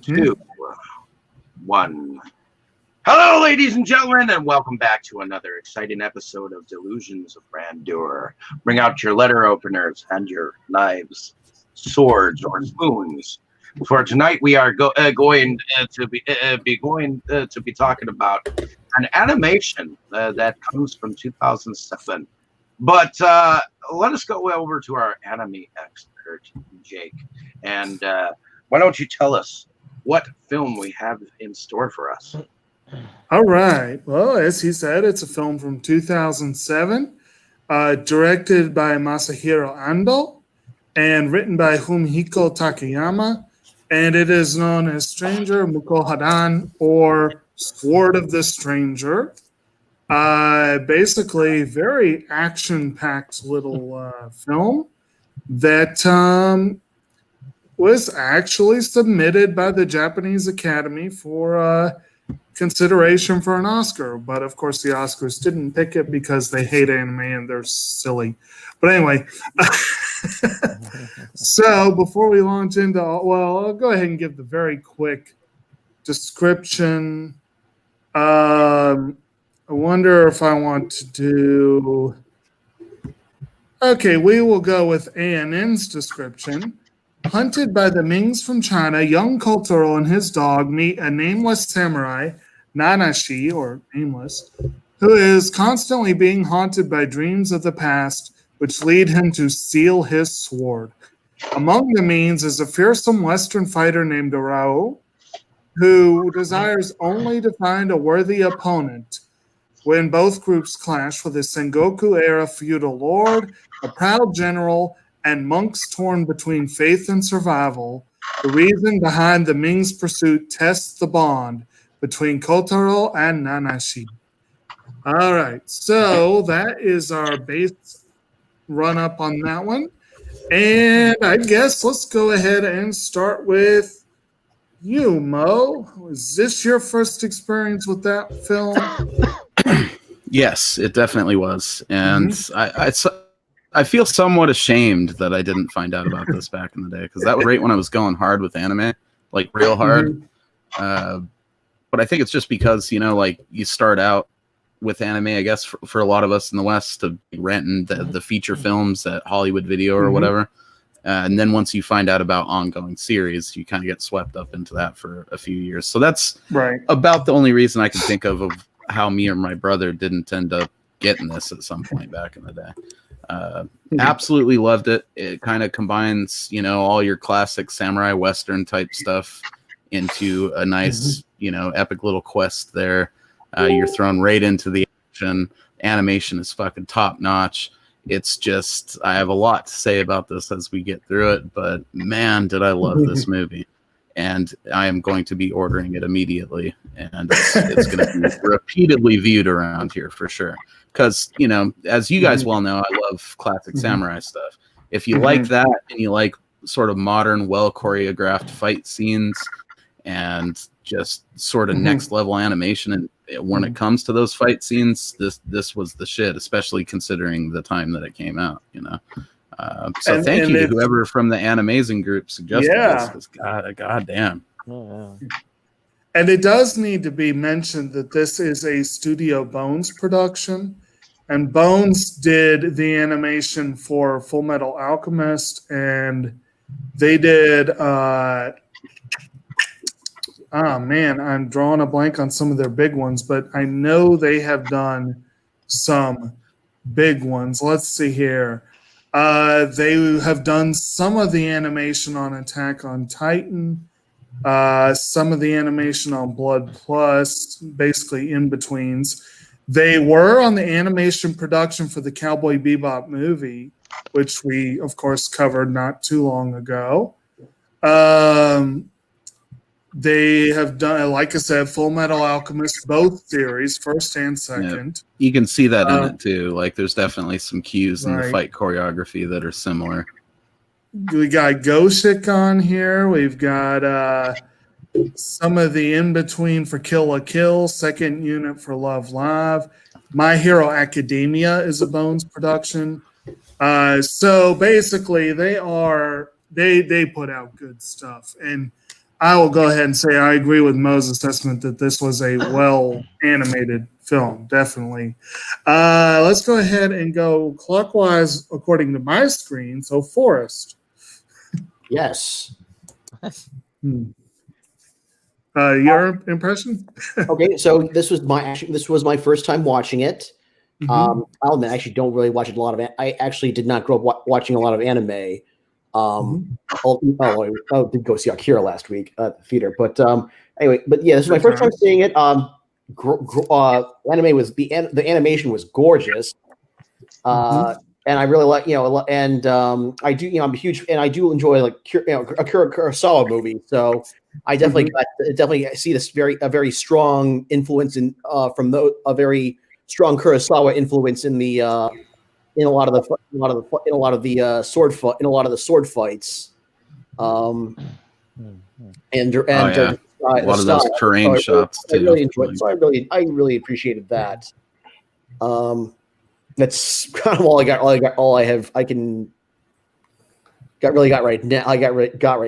2, 1. Hello, ladies and gentlemen, and welcome back to another exciting episode of Delusions of Grandeur. Bring out your letter openers and your knives, swords, or spoons. For tonight, we are going to be talking about an animation that comes from 2007. But let us go over to our anime expert, Jake, and why don't you tell us what film we have in store for us? All right. Well, as he said, it's a film from 2007, directed by Masahiro Andô and written by Fumihiko Takayama. And it is known as Stranger Mukohadan or Sword of the Stranger. Basically, very action-packed little film that was actually submitted by the Japanese Academy for consideration for an Oscar. But, of course, the Oscars didn't pick it because they hate anime and they're silly. But anyway, so before we launch into, I'll go ahead and give the very quick description. I wonder if I want to do... Okay, we will go with ANN's description. Hunted by the Mings from China, young Kotaro and his dog meet a nameless samurai, Nanashi, or Nameless, who is constantly being haunted by dreams of the past, which lead him to steal his sword. Among the Mings is a fearsome Western fighter named Rao, who desires only to find a worthy opponent. When both groups clash with a Sengoku-era feudal lord, a proud general, and monks torn between faith and survival, the reason behind the Ming's pursuit tests the bond between Kotaro and Nanashi. All right, so that is our base run-up on that one. And I guess let's go ahead and start with you, Mo. Was this your first experience with that film? Yes, it definitely was. And I feel somewhat ashamed that I didn't find out about this back in the day, because that was great when I was going hard with anime, like real hard. But I think it's just because, like you start out with anime, I guess, for a lot of us in the West, to be renting the feature films at Hollywood Video or whatever. And then once you find out about ongoing series, you kind of get swept up into that for a few years. So that's about the only reason I can think of how me or my brother didn't end up getting this at some point back in the day. Absolutely loved it. It kind of combines, all your classic samurai Western type stuff into a nice, epic little quest there. You're thrown right into the action. Animation is fucking top notch. It's just, I have a lot to say about this as we get through it, but man, did I love this movie. And I am going to be ordering it immediately. And it's going to be repeatedly viewed around here for sure. Because, as you guys well know, I love classic samurai stuff. If you like that and you like sort of modern, well-choreographed fight scenes and just sort of next-level animation, and when it comes to those fight scenes, this was the shit, especially considering the time that it came out, So thank you to whoever from the Animazing group suggested this, because goddamn. Oh, yeah. And it does need to be mentioned that this is a Studio Bones production. And Bones did the animation for Full Metal Alchemist, and they did, I'm drawing a blank on some of their big ones, but I know they have done some big ones. Let's see here. They have done some of the animation on Attack on Titan, some of the animation on Blood Plus, basically in-betweens. They were on the animation production for the Cowboy Bebop movie, which we, of course, covered not too long ago. They have done, like I said, Full Metal Alchemist, both series, first and second. You can see that in it, too. Like, there's definitely some cues in the fight choreography that are similar. We got Goshik on here. We've got some of the in-between for Kill la Kill, second unit for Love Live. My Hero Academia is a Bones production. So basically, they are they put out good stuff. And I will go ahead and say I agree with Mo's assessment that this was a well animated film, definitely. Let's go ahead and go clockwise according to my screen. So Forrest. Yes. Your impression? Okay, so this was my first time watching it. I'll admit, I actually don't really watch a lot of. I actually did not grow up watching a lot of anime. I did go see Akira last week at the theater, but anyway, this is my first time seeing it. Anime was the animation was gorgeous, and I really like I do I'm a huge and I do enjoy like Akira Kurosawa movie, so I definitely see this a very strong influence in from a very strong Kurosawa influence in the in a lot of the sword fights, and a lot of those terrain shots too. I really appreciated that. That's kind of all I got. All I have. I got right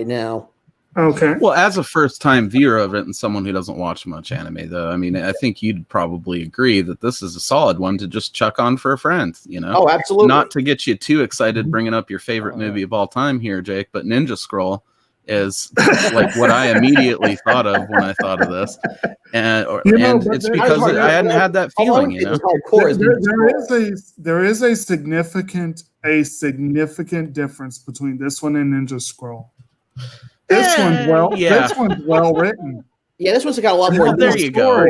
now. Okay. Well, as a first-time viewer of it and someone who doesn't watch much anime, though, I mean, I think you'd probably agree that this is a solid one to just chuck on for a friend, you know? Oh, absolutely. Not to get you too excited bringing up your favorite movie of all time here, Jake, but Ninja Scroll is like what I immediately thought of when I thought of this. And it's because I hadn't had that feeling, you know? There is a significant difference between this one and Ninja Scroll. This one's well written. Yeah, this one's got a lot more. There you go.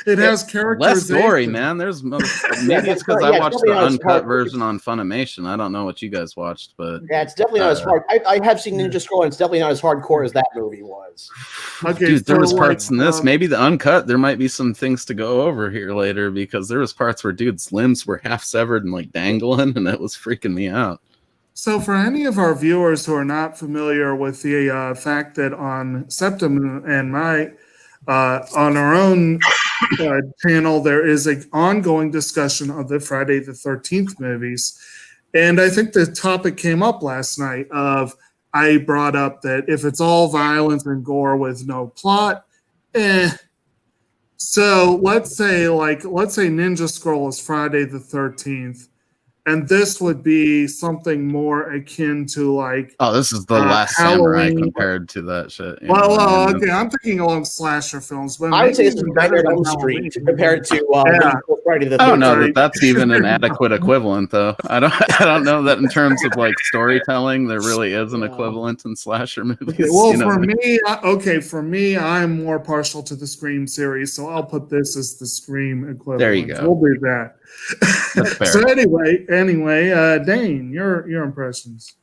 It has characterization. Less story, man. There's maybe it's because I watched the uncut version on Funimation. I don't know what you guys watched, but yeah, it's definitely not as hard. I have seen Ninja Scroll, and it's definitely not as hardcore as that movie was. Okay, dude, there was parts in this. Maybe the uncut. There might be some things to go over here later because there was parts where dude's limbs were half severed and like dangling, and that was freaking me out. So for any of our viewers who are not familiar with the fact that on Septum and my on our own channel, there is an ongoing discussion of the Friday the 13th movies. And I think the topic came up last night I brought up that if it's all violence and gore with no plot, So let's say Ninja Scroll is Friday the 13th. And this would be something more akin to like. Oh, this is the last Samurai compared to that shit. Okay, I'm thinking along slasher films, but I would say this is Nightmare on Elm Street compared to Friday the 13th. I don't know that's even an adequate equivalent, though. I don't know that in terms of like storytelling, there really is an equivalent in slasher movies. Okay, well, for me, I'm more partial to the Scream series, so I'll put this as the Scream equivalent. There you go. We'll do that. That's fair. So anyway, Dane, your impressions.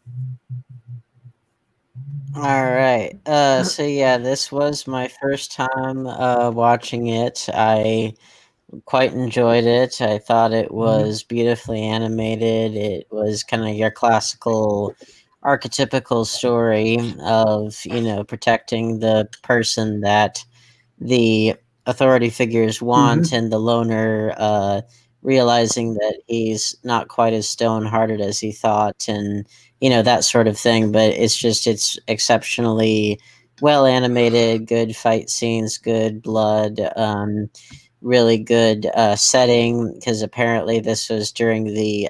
All right. So yeah, this was my first time watching it. I quite enjoyed it. I thought it was beautifully animated. It was kind of your classical, archetypical story of, protecting the person that the authority figures want and the loner realizing that he's not quite as stone-hearted as he thought and, that sort of thing. But it's exceptionally well animated, good fight scenes, good blood, really good setting, because apparently this was during the,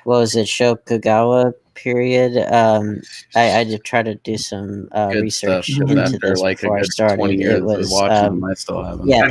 Shokugawa period. I did try to do some research into this before I started. 20 years it was watching them, I still haven't. Yeah,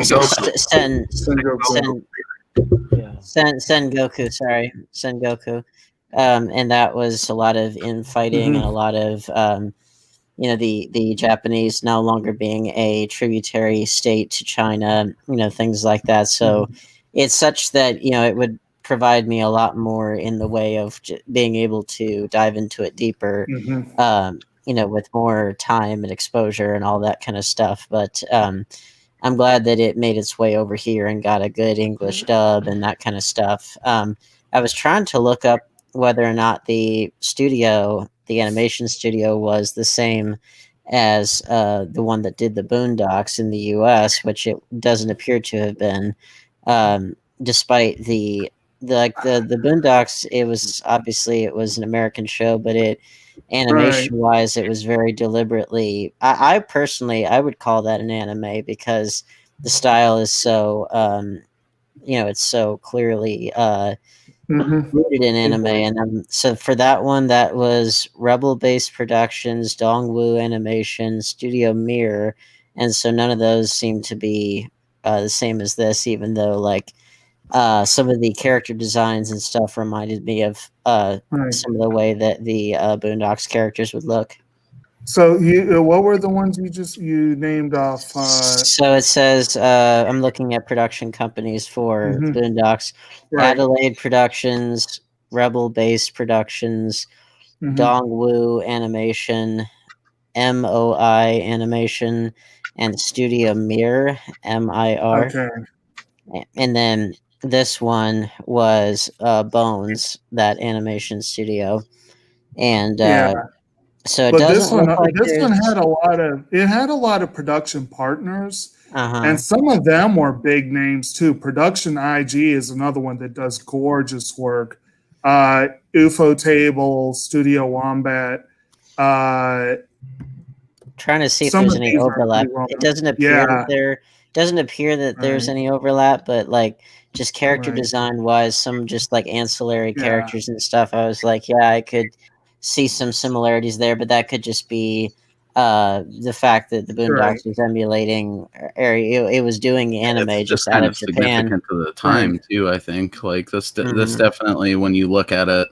Sengoku. Sorry, Sengoku. And that was a lot of infighting and a lot of the Japanese no longer being a tributary state to China. Things like that. So it's such that it would provide me a lot more in the way of being able to dive into it deeper, with more time and exposure and all that kind of stuff. But I'm glad that it made its way over here and got a good English dub and that kind of stuff. I was trying to look up whether or not the animation studio was the same as the one that did the Boondocks in the US, which it doesn't appear to have been, despite the the Boondocks, it was obviously it was an American show, but animation wise, it was very deliberately. I personally I would call that an anime because the style is so it's so clearly rooted in anime. And so for that one, that was Rebel Base Productions, Dongwoo Animation, Studio Mirror, and so none of those seem to be the same as this, even though like some of the character designs and stuff reminded me of some of the way that the Boondocks characters would look. So what were the ones you named off? So it says I'm looking at production companies for Boondocks: Adelaide Productions, Rebel Base Productions, Dongwoo Animation, MOI Animation, and Studio Mirror, MIR. Okay. And then this one was Bones, that animation studio, and so it but doesn't look like this one had a lot of production partners, Uh-huh. and some of them were big names too. Production IG is another one that does gorgeous work. UFO Table, Studio Wombat. Trying to see if there's any overlap. It doesn't appear that there's any overlap, but like just character design wise, some just like ancillary characters and stuff. I was like, yeah, I could see some similarities there, but that could just be the fact that the Boondocks was emulating, or it was doing anime just out of Japan. Significant to the time too. I think like this definitely, when you look at it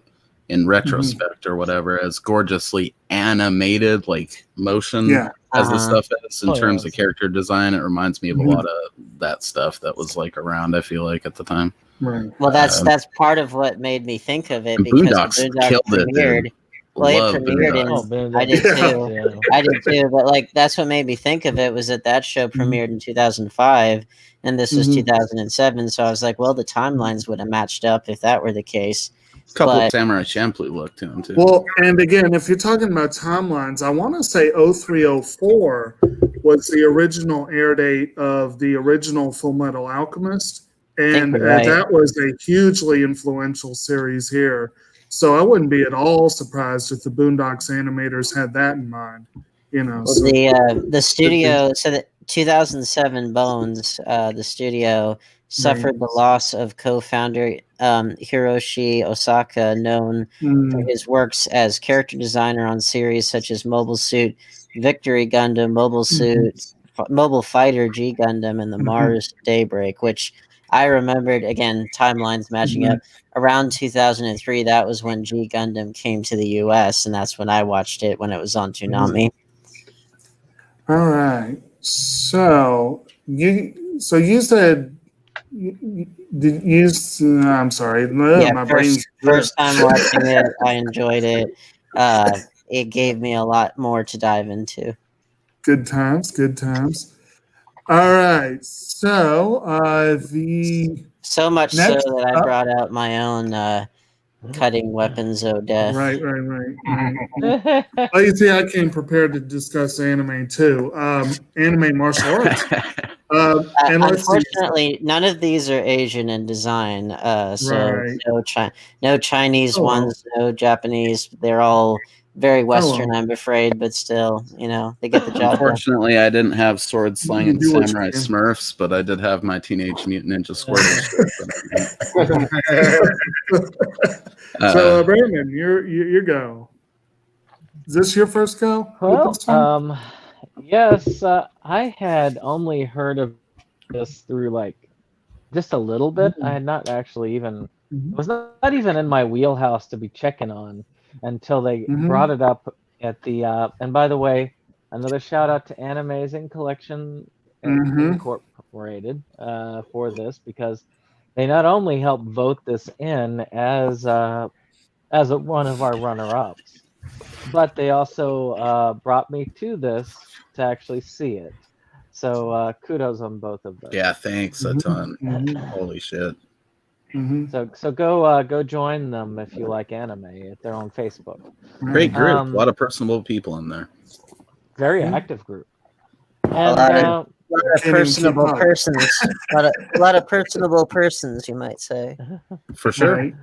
in retrospect or whatever, as gorgeously animated, like motion as the stuff is in terms of character design, it reminds me of a lot of that stuff that was like around, I feel like, at the time. Well, that's part of what made me think of it, because Boondocks killed premiered. Well, it premiered I did too. I did too, but like that's what made me think of it, was that show premiered in 2005 and this was 2007, so I was like, well, the timelines would have matched up if that were the case. A couple of Samurai Champloo look to him too. Well, and again, if you're talking about timelines, I want to say 0304 was the original air date of the original Full Metal Alchemist, and that was a hugely influential series here. So I wouldn't be at all surprised if the Boondocks animators had that in mind. You know, well, the studio. So that 2007 Bones, the studio suffered the loss of co-founder Hiroshi Osaka, known for his works as character designer on series such as Mobile Suit Victory Gundam, Mobile Fighter G Gundam, and the Mars Daybreak, which I remembered, again, timelines matching up. Around 2003, that was when G Gundam came to the U.S., and that's when I watched it, when it was on Toonami. All right. So you said I'm sorry. My brain's first time watching it, I enjoyed it. It gave me a lot more to dive into. Good times. All right. So so much next, so that I brought out my own cutting weapons of death. Right. Well, you see, I came prepared to discuss anime too. Anime martial arts. And unfortunately, none of these are Asian in design. So no Chinese ones, no Japanese. They're all very Western, I'm afraid, but still, they get the job. Unfortunately, I didn't have sword slinging samurai Smurfs, but I did have my Teenage Mutant Ninja Squirtle. So, Brandon, your go. Is this your first go? Well, yes, I had only heard of this through just a little bit. I had not actually even, it was not even in my wheelhouse to be checking on until they brought it up at the, and by the way, another shout out to Animazing Collection Incorporated for this, because they not only helped vote this in as one of our runner-ups, but they also brought me to this to actually see it. So kudos on both of those. Yeah, thanks a ton. Holy shit. So go join them if you like anime. They're on Facebook. Great group. A lot of personable people in there. Very active group. And lot of personable persons. A lot of personable persons, you might say. For sure. Right.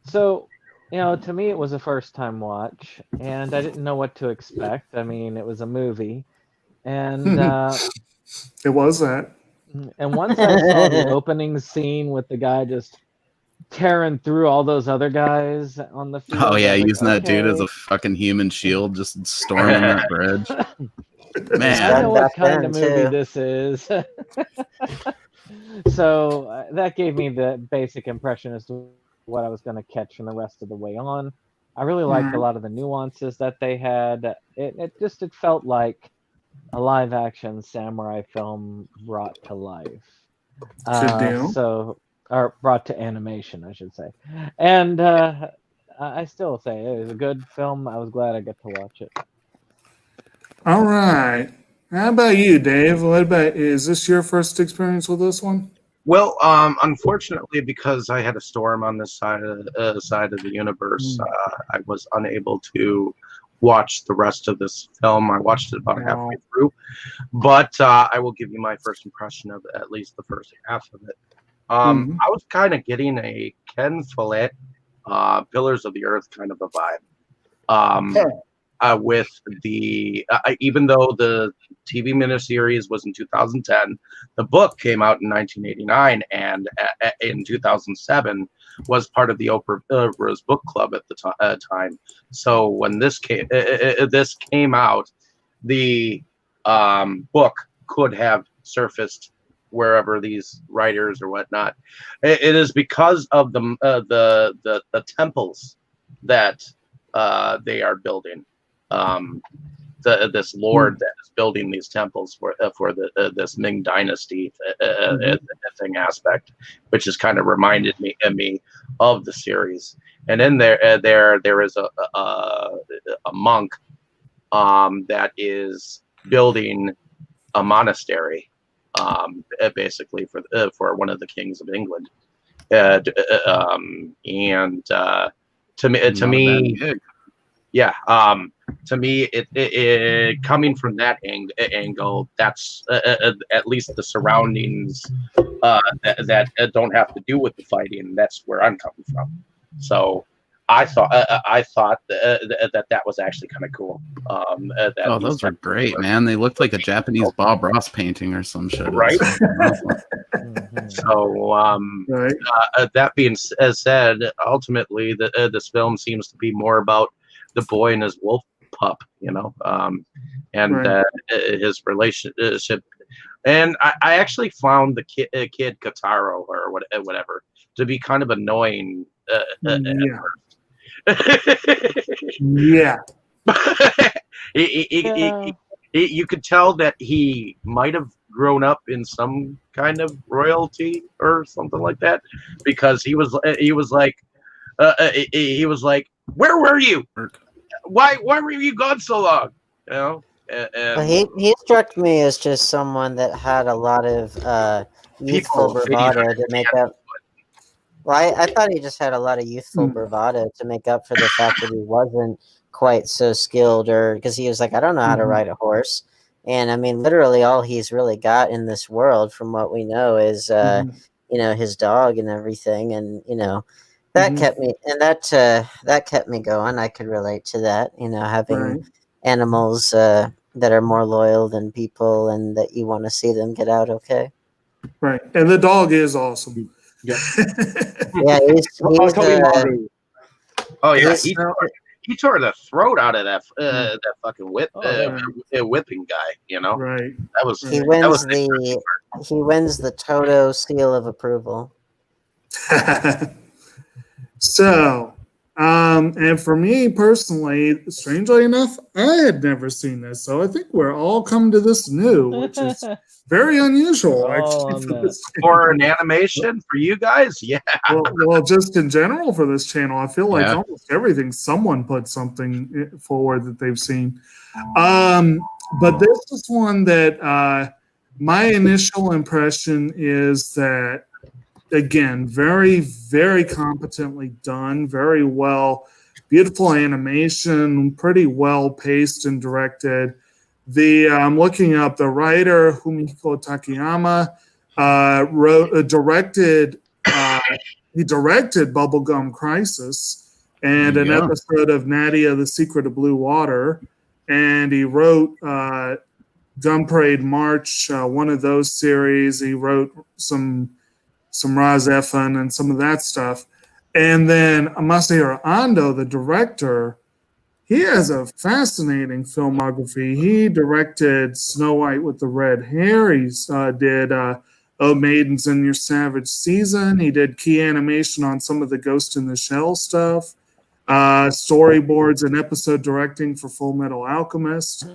So, to me, it was a first-time watch, and I didn't know what to expect. I mean, it was a movie, and It was that. and once I saw the opening scene with the guy just tearing through all those other guys on the field. Oh yeah, I was using like, that dude as a okay. fucking human shield, just storming that bridge. I Man, know what Back kind then, of movie too. this is. So that gave me the basic impression as to what I was going to catch from the rest of the way on. I really liked a lot of the nuances that they had. It felt like a live action samurai film brought to life. Good deal. Or brought to animation, I should say. And I still say it was a good film. I was glad I got to watch it. All right. How about you, Dave? Is this your first experience with this one? Well, unfortunately, because I had a storm on this side of the universe, I was unable to watch the rest of this film. I watched it about halfway through, but I will give you my first impression of at least the first half of it. I was kind of getting a Ken Follett, Pillars of the Earth kind of a vibe. With the even though the TV miniseries was in 2010, the book came out in 1989, and in 2007 was part of the Oprah's book club at the time. So when this came out, the book could have surfaced wherever these writers or whatnot. It is because of the temples that they are building. This lord that is building these temples for this Ming Dynasty thing aspect, which has kind of reminded me of the series. And in there is a monk that is building a monastery, basically for one of the kings of England. To me, it coming from that angle, that's at least the surroundings that don't have to do with the fighting. That's where I'm coming from. So I thought that was actually kind of cool. those are great, man. They looked like a Japanese Bob Ross painting or some shit, right? Awesome. So, that being said, ultimately, this film seems to be more about the boy and his wolf pup, and his relationship. And I actually found the kid Kotaro or whatever to be kind of annoying. Yeah. You could tell that he might have grown up in some kind of royalty or something like that, because he was like, where were you? Why were you gone so long? And Well, he struck me as just someone that had a lot of youthful bravado to make up. Well, I thought he just had a lot of youthful bravado to make up for the fact that he wasn't quite so skilled, or because he was like, I don't know how to ride a horse. And I mean, literally all he's really got in this world, from what we know, is his dog and everything. And that kept me, and that kept me going. I could relate to that, having animals that are more loyal than people, and that you want to see them get out okay. Right, and the dog is awesome. Yeah, he tore the throat out of that fucking whipping guy. Right. That was he wins the Toto seal of approval. So, and for me personally, strangely enough, I had never seen this, so I think we're all coming to this new, which is very unusual, actually, for an animation for you guys. Yeah. Well, just in general for this channel, I feel like almost everything, someone put something forward that they've seen. But this is one that my initial impression is that, again, very, very competently done, very well, beautiful animation, pretty well paced and directed. I'm looking up the writer Fumiko Takayama directed Bubblegum Crisis and an episode of Nadia: The Secret of Blue Water, and he wrote Gun Parade March, one of those series. He wrote some Raz Effin and some of that stuff. And then Masahiro Andô, the director, he has a fascinating filmography. He directed Snow White with the Red Hair. He did Oh Maidens in Your Savage Season. He did key animation on some of the Ghost in the Shell stuff. Storyboards and episode directing for Full Metal Alchemist.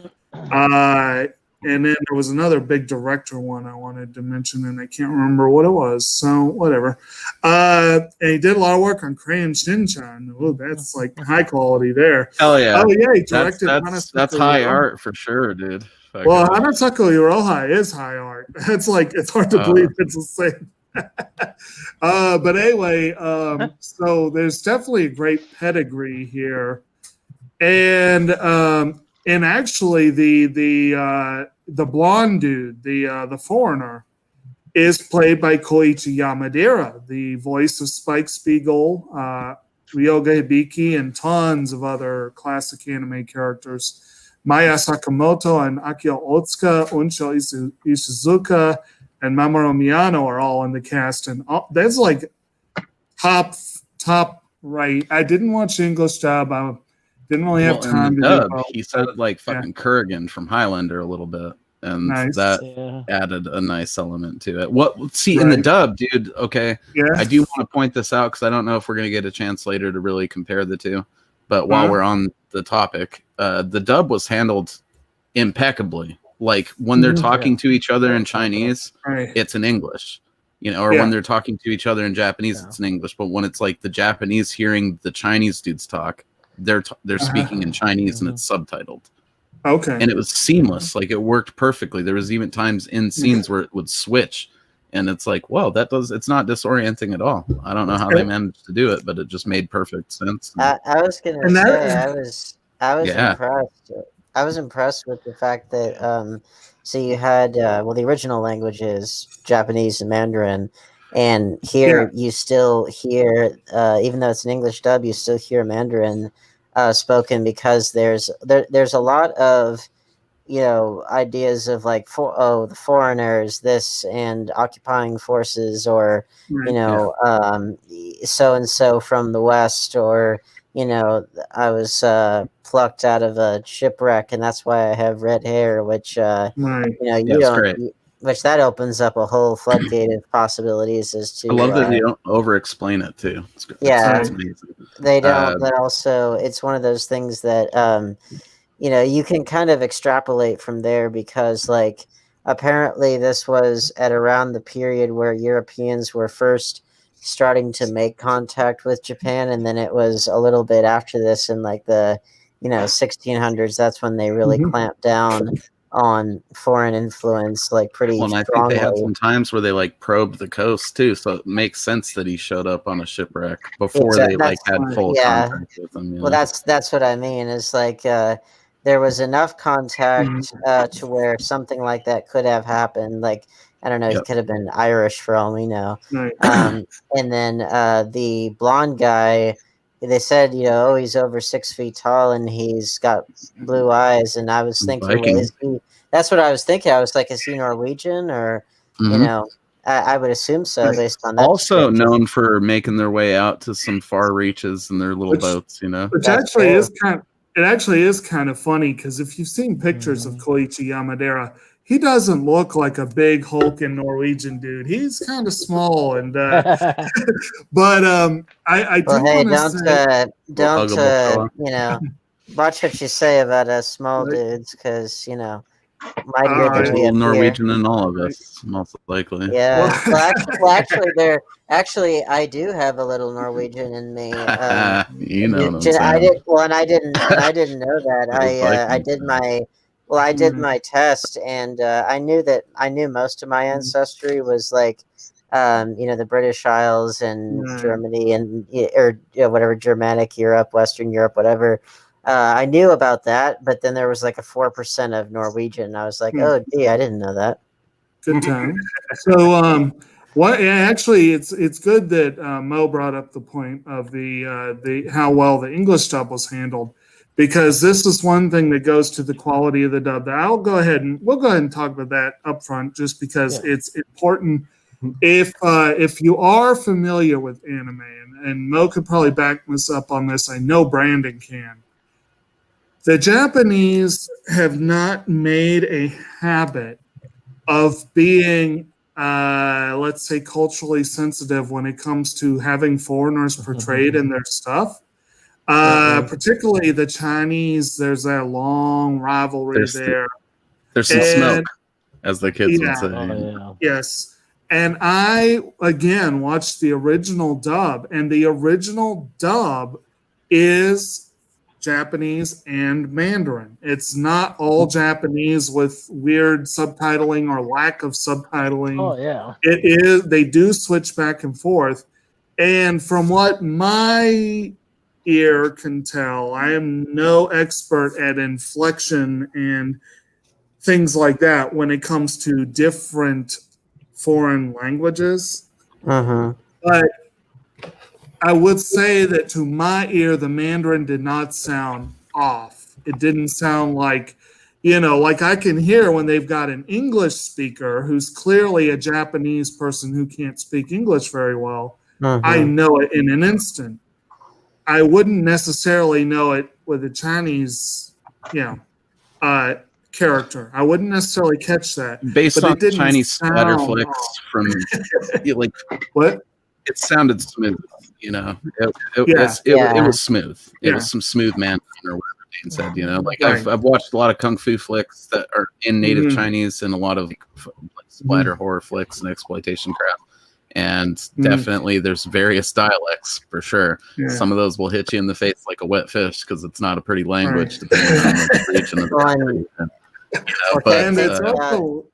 And then there was another big director one I wanted to mention, and I can't remember what it was. So whatever. And he did a lot of work on Crayon Shin-chan. Oh, that's like high quality there. Hell yeah! Oh yeah, he directed. That's high art for sure, dude. Well, Hanataka Iroha is high art. It's like it's hard to believe it's the same. But anyway, so there's definitely a great pedigree here, and actually the blonde dude, the foreigner, is played by Koichi Yamadera, the voice of Spike Spiegel, Ryoga Hibiki, and tons of other classic anime characters. Maya Sakamoto and Akio Otsuka, Unsho Ishizuka, and Mamoru Miyano are all in the cast, and that's like top right. I didn't watch the English dub. I didn't really have time to dub, do. He sounded like fucking Kurgan from Highlander a little bit, and that added a nice element to it. In the dub, dude. Okay, I do want to point this out because I don't know if we're gonna get a chance later to really compare the two. But while we're on the topic, the dub was handled impeccably. Like when they're talking to each other in Chinese, it's in English, or when they're talking to each other in Japanese, it's in English. But when it's like the Japanese hearing the Chinese dudes talk, they're speaking in Chinese and it's subtitled. Okay. And it was seamless. Like it worked perfectly. There was even times in scenes where it would switch. And it's like, whoa, it's not disorienting at all. I don't know how they managed to do it, but it just made perfect sense. I was gonna say I was impressed. I was impressed with the fact that so you had the original language is Japanese and Mandarin, and here you still hear even though it's an English dub, you still hear Mandarin spoken because there's a lot of ideas of like the foreigners this and occupying forces or so and so from the West or I was plucked out of a shipwreck and that's why I have red hair, which which that opens up a whole floodgate of possibilities as to. I love that they don't over-explain it too. It's amazing. They don't, but also it's one of those things that you can kind of extrapolate from there because like apparently this was at around the period where Europeans were first starting to make contact with Japan, and then it was a little bit after this in like the 1600s. That's when they really clamped down on foreign influence like pretty strongly. I think they had some times where they like probed the coast too, so it makes sense that he showed up on a shipwreck before they like had full contact with him. Well, that's what I mean. Is like there was enough contact to where something like that could have happened. Like I don't know, he could have been Irish for all we know. Right. And then the blonde guy. They said, he's over 6 feet tall and he's got blue eyes. And I was thinking, that's what I was thinking. I was like, is he Norwegian or, I would assume so based on that. Also known for making their way out to some far reaches in their little boats, Which actually is kind of funny because if you've seen pictures of Koichi Yamadera, he doesn't look like a big hulking Norwegian dude. He's kind of small, and but I do want to don't watch what you say about us small dudes because my little Norwegian in all of us, most likely. Yeah, actually, I do have a little Norwegian in me. I didn't know that. I did my test, and I knew most of my ancestry was like, the British Isles and Germany and or whatever Germanic Europe, Western Europe, whatever. I knew about that, but then there was like a 4% of Norwegian. And I was like, oh, gee, I didn't know that. Good time. So, actually, it's good that Mo brought up the point of the how well the English dub was handled, because this is one thing that goes to the quality of the dub. We'll go ahead and talk about that up front, just because it's important. If you are familiar with anime, and Mo could probably back us up on this, I know Brandon can. The Japanese have not made a habit of being, let's say, culturally sensitive when it comes to having foreigners portrayed in their stuff. Particularly the Chinese, there's that long rivalry there. There's some smoke, as the kids would say. Oh, Yes. And I, again, watched the original dub, and the original dub is Japanese and Mandarin. It's not all Japanese with weird subtitling or lack of subtitling. Oh, yeah. It is. They do switch back and forth. And from what my ear can tell, I am no expert at inflection and things like that when it comes to different foreign languages. But I would say that to my ear, the Mandarin did not sound off. It didn't sound like, like I can hear when they've got an English speaker who's clearly a Japanese person who can't speak English very well. I know it in an instant. I wouldn't necessarily know it with a Chinese, character. I wouldn't necessarily catch that. Based on Chinese splatter flicks from, like, what? It sounded smooth, It was smooth. It was some smooth Mandarin or whatever Dane said, Like I've watched a lot of kung fu flicks that are in native Chinese and a lot of splatter horror flicks and exploitation crap. And definitely there's various dialects for sure. Some of those will hit you in the face like a wet fish because it's not a pretty language depending on the region of the country.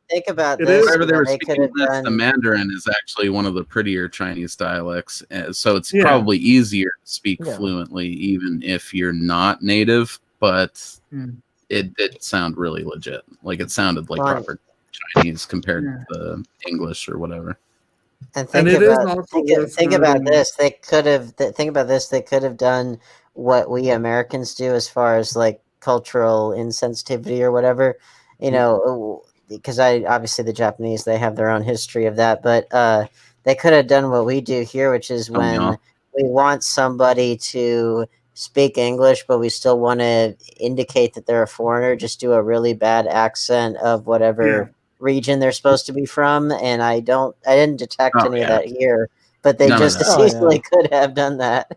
Think about this. Wherever they were speaking this, the Mandarin is actually one of the prettier Chinese dialects, so it's probably easier to speak fluently even if you're not native. But it did sound really legit. Like it sounded like proper Chinese compared to the English or whatever. And think about this. They could have done what we Americans do as far as like cultural insensitivity or whatever, because obviously the Japanese, they have their own history of that, but they could have done what we do here, which is when we want somebody to speak English, but we still want to indicate that they're a foreigner, just do a really bad accent of whatever region they're supposed to be from. And I didn't detect any of that here, but they just as easily could have done that.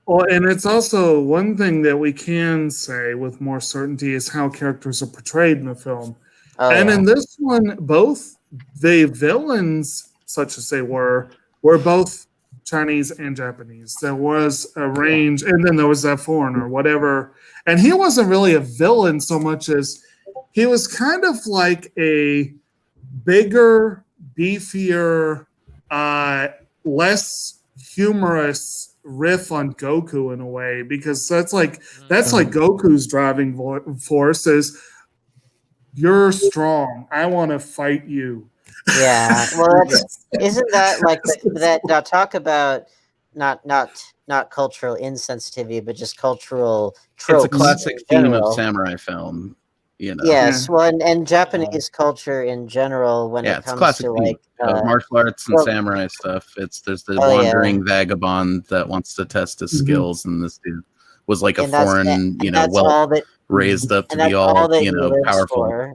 Well, and it's also one thing that we can say with more certainty is how characters are portrayed in the film. In this one, both the villains, such as they were both Chinese and Japanese. There was a range, and then there was that foreigner, whatever. And he wasn't really a villain so much as he was kind of like a bigger, beefier, less humorous riff on Goku in a way, because that's like Goku's driving force is, you're strong, I want to fight you. Yeah, well, isn't that like that? Now talk about not cultural insensitivity, but just cultural tropes. It's a classic theme of samurai film. Yes, well, and Japanese culture in general, when it comes to like martial arts and samurai stuff, there's the wandering vagabond that wants to test his skills, and this dude was like a foreign, raised up to be all powerful.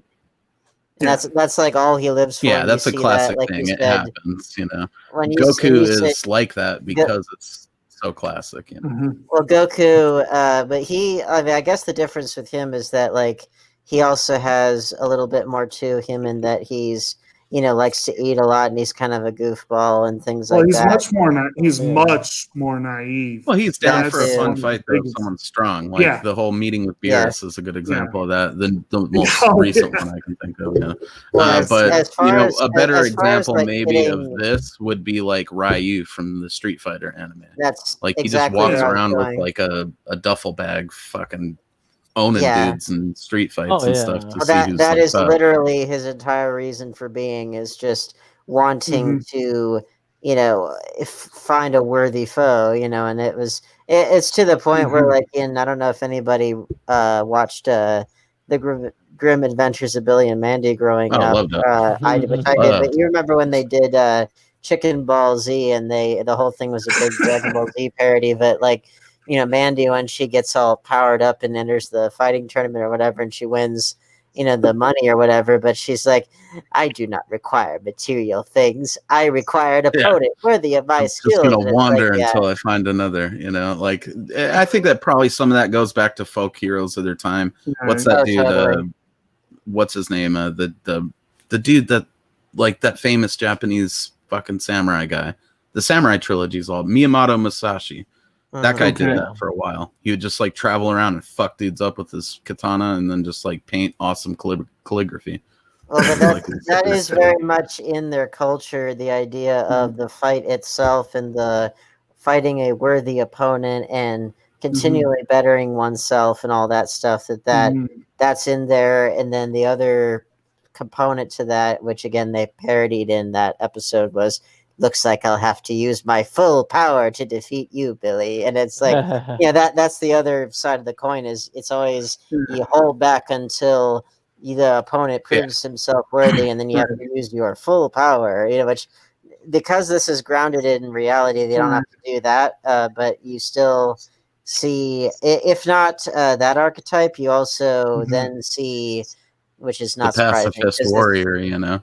And that's like all he lives for. Yeah, that's a classic thing. It happens, Goku is like that because it's so classic, Well, Goku, but I guess the difference with him is that like he also has a little bit more to him in that he's likes to eat a lot, and he's kind of a goofball and things Well, like he's that. much more naive. Well, he's down That for a too. fun fight though. If someone's strong, like the whole meeting with Beerus is a good example of that. The most recent one I can think of. Yeah. Well, But as far as, a better as far as, example like, maybe of hitting- this would be like Ryu from the Street Fighter anime. That's Like he exactly just walks where I was around with going. like a duffel bag, fucking owning Yeah. dudes and street fights Oh, and yeah. stuff to Well, see who's that like is tough. literally his entire reason for being, is just wanting to, find a worthy foe, and it's to the point where, like, I don't know if anybody watched the Grim Adventures of Billy and Mandy growing Oh, up. loved it. I did, which I did, but you remember when they did Chicken Ball Z, and the whole thing was a big Dragon Ball Z parody, but like, Mandy, when she gets all powered up and enters the fighting tournament or whatever, and she wins, the money or whatever, but she's like, I do not require material things. I require an opponent worthy of my I'm skills. just gonna And wander it's like, until I find another. Like I think that probably some of that goes back to folk heroes of their time. What's that dude? Totally. What's his name? The dude that, like, that famous Japanese fucking samurai guy. The samurai trilogy is all Miyamoto Musashi. That guy did that for a while. He would just like travel around and fuck dudes up with his katana, and then just like paint awesome calligraphy. Well, but that is very much in their culture, the idea of the fight itself and the fighting a worthy opponent and continually bettering oneself and all that stuff. That's in there, and then the other component to that, which again they parodied in that episode, was, looks like I'll have to use my full power to defeat you, Billy. And it's like, that's the other side of the coin, is it's always you hold back until the opponent proves himself worthy, and then you have to use your full power, which, because this is grounded in reality, they don't have to do that, but you still see, if not that archetype, you also then see, which is not the surprising, pacifist warrior,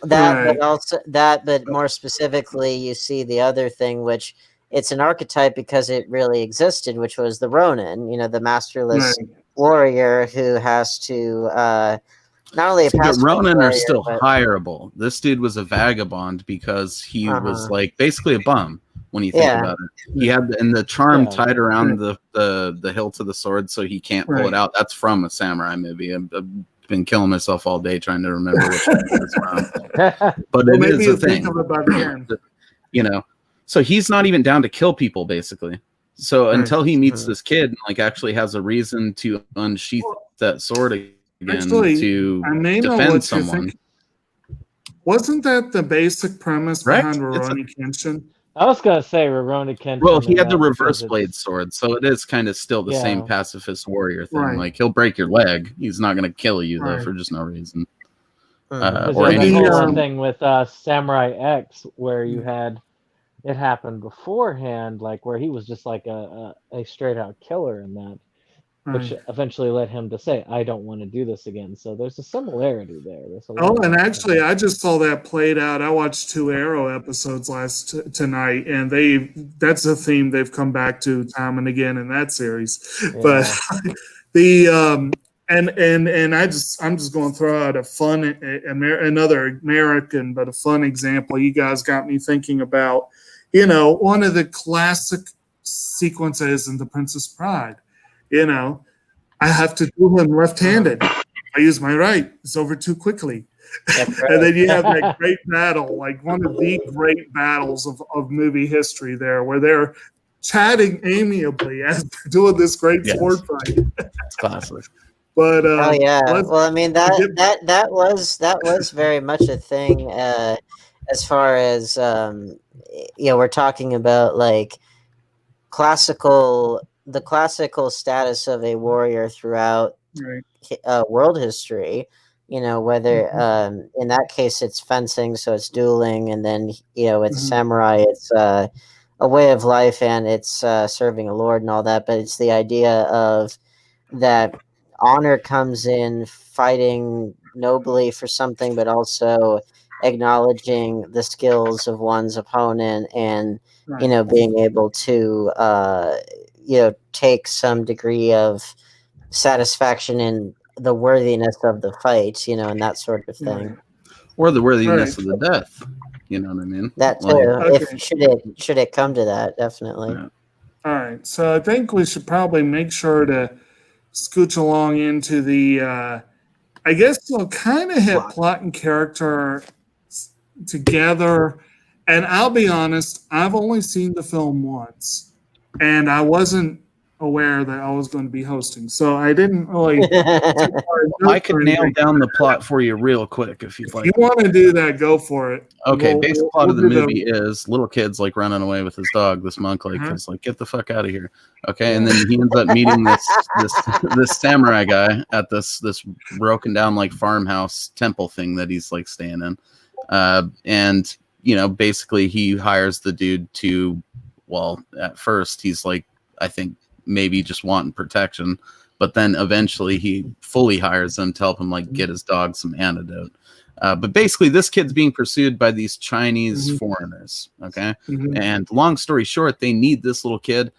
but more specifically, you see the other thing, which it's an archetype because it really existed, which was the Ronin, the masterless warrior who has to not only but Ronin warrior, are still hireable. This dude was a vagabond because he was like basically a bum when you think about it. He had the charm tied around the hilt of the sword, so he can't pull it out. That's from a samurai movie. I've been killing myself all day trying to remember which one it's from. But it is a thing. So he's not even down to kill people, basically. So until he meets this kid and like actually has a reason to unsheath that sword again to defend someone. Wasn't that the basic premise behind Rurouni Kenshin? I was gonna say Rurouni Kenshin. Well, he had the reverse blade sword, so it is kind of still the same pacifist warrior thing. Right. Like, he'll break your leg. He's not going to kill you though for just no reason. Or the whole thing with Samurai X, where you had it happen beforehand, like where he was just like a straight out killer in that, which eventually led him to say, I don't want to do this again. So there's a similarity there. And actually, I just saw that played out. I watched 2 Arrow episodes tonight, and that's a theme they've come back to time and again in that series. But I'm just going to throw out a fun, another American, but a fun example. You guys got me thinking about, one of the classic sequences in The Princess Bride. I have to do him left-handed. I use my right. It's over too quickly. And then you have that great battle, like one of the great battles of movie history there, where they're chatting amiably as they're doing this great sword fight. It's classic. But well, I mean, that was very much a thing as far as we're talking about like the classical status of a warrior throughout world history. Whether in that case it's fencing, so it's dueling, and then with samurai it's a way of life, and it's serving a lord and all that. But it's the idea of that honor comes in fighting nobly for something, but also acknowledging the skills of one's opponent, and being able to take some degree of satisfaction in the worthiness of the fight, and that sort of thing. or the worthiness of the death. You know what I mean? That too. Like, If should it come to that, definitely. Yeah. All right, so I think we should probably make sure to scooch along into the. I guess we'll kind of hit plot and character together. And I'll be honest, I've only seen the film once, and I wasn't aware that I was going to be hosting, so I didn't really. I could nail down the plot for you real quick if you'd like. If you want to do that, go for it. Okay, basic plot of the movie is little kid's like running away with his dog. This monk is like, get the fuck out of here. Okay, and then he ends up meeting this samurai guy at this broken down like farmhouse temple thing that he's like staying in, and basically he hires the dude to. Well, at first he's like, I think maybe just wanting protection, but then eventually he fully hires him to help him like get his dog some antidote. But basically this kid's being pursued by these Chinese foreigners. Okay. And long story short, they need this little kid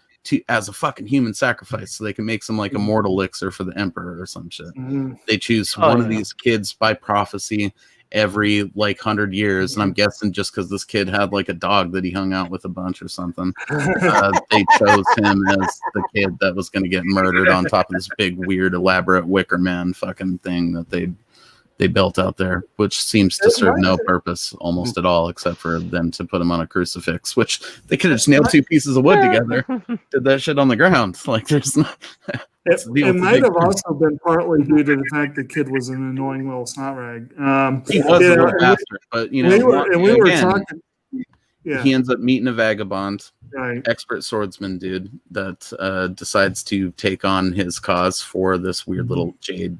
as a fucking human sacrifice so they can make some like immortal elixir for the emperor or some shit. They choose one of these kids by prophecy every like 100 years, and I'm guessing just because this kid had like a dog that he hung out with a bunch or something, they chose him as the kid that was going to get murdered on top of this big weird elaborate Wicker Man fucking thing that they built out there, which seems to serve no purpose almost at all except for them to put him on a crucifix, which they could have just nailed two pieces of wood together, did that shit on the ground. Like there's no it might have also been partly due to the fact the kid was an annoying little snot rag. He was a little bastard, but we were talking. Yeah. He ends up meeting a vagabond, right, expert swordsman dude that decides to take on his cause for this weird little jade,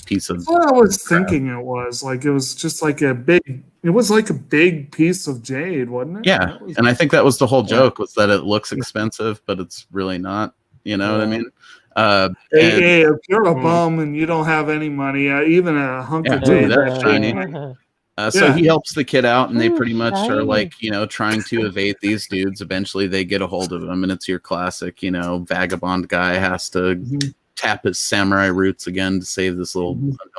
piece of. That's what I was thinking. It was just like a big. It was like a big piece of jade, wasn't it? Yeah, and I think that was the whole joke was that it looks expensive, but it's really not. You know what I mean? Hey, if you're a bum and you don't have any money, even a hunk of jade, that's shiny. So he helps the kid out, and they pretty much are like, trying to evade these dudes. Eventually, they get a hold of him, and it's your classic, vagabond guy has to tap his samurai roots again to save this little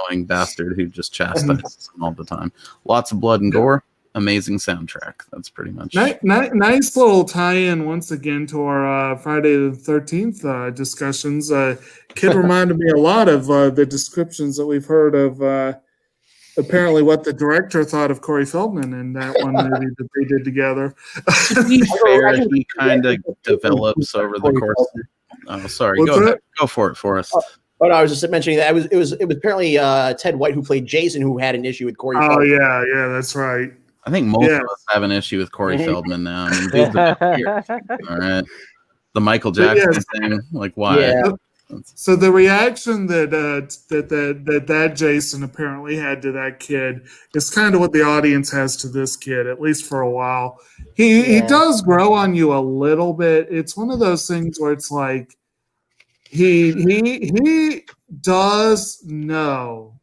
annoying bastard who just chastises him all the time. Lots of blood and gore. Amazing soundtrack. That's pretty much nice little tie-in once again to our Friday the 13th discussions. Kid reminded me a lot of the descriptions that we've heard of apparently what the director thought of Corey Feldman in that one movie that they did together. To be fair, he kind of develops over the course. Oh, sorry. Go for it for us. Oh no, I was just mentioning that it was apparently Ted White who played Jason who had an issue with Corey Feldman. Yeah, that's right. I think most of us have an issue with Corey Feldman now. I mean, dude's all right. The Michael Jackson thing, like why? Yeah. So the reaction that Jason apparently had to that kid is kind of what the audience has to this kid, at least for a while. He does grow on you a little bit. It's one of those things where it's like he does know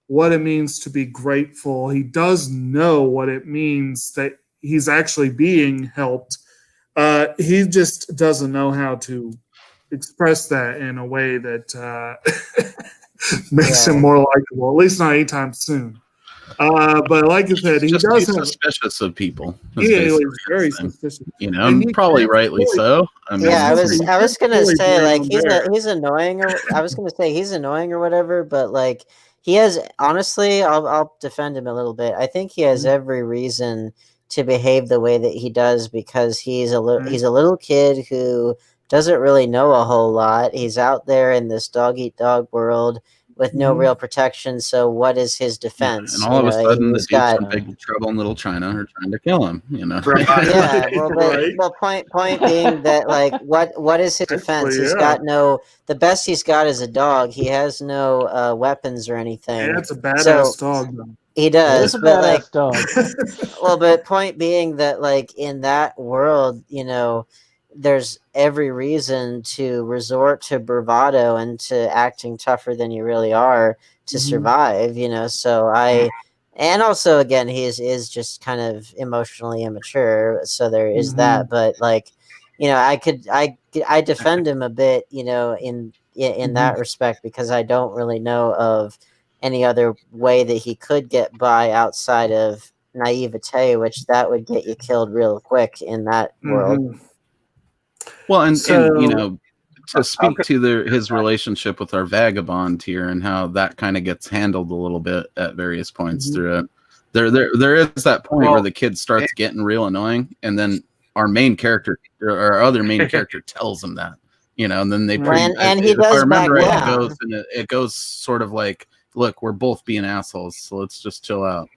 what it means to be grateful. He does know what it means that he's actually being helped. He just doesn't know how to express that in a way that makes him more likable, at least not anytime soon. But like I said, he does have suspicious of people. He's very suspicious. Probably rightly so. I was gonna say like he's annoying, or I was gonna say he's annoying or whatever, but like he has, honestly, I'll defend him a little bit. I think he has every reason to behave the way that he does because he's a little kid who doesn't really know a whole lot. He's out there in this dog-eat-dog world with no real protection. So what is his defense? And all of a sudden, the dude's in big trouble in Little China are trying to kill him. Point being that like what is his defense? He's got the best he's got is a dog. He has no weapons or anything. Yeah, it's a badass dog. He does, but like dog. Well, but point being that like in that world, there's every reason to resort to bravado and to acting tougher than you really are to survive, so and also again, he is just kind of emotionally immature. So there is that, but like, I defend him a bit, in that respect, because I don't really know of any other way that he could get by outside of naivete, which that would get you killed real quick in that world. Well, and So- you know, to speak to his relationship with our vagabond here and how that kind of gets handled a little bit at various points through it. There is that point where the kid starts getting real annoying, and then our main character or our other main character tells him that, you know, and then they and he if does I remember back right, down. it goes sort of like, look, we're both being assholes, so let's just chill out,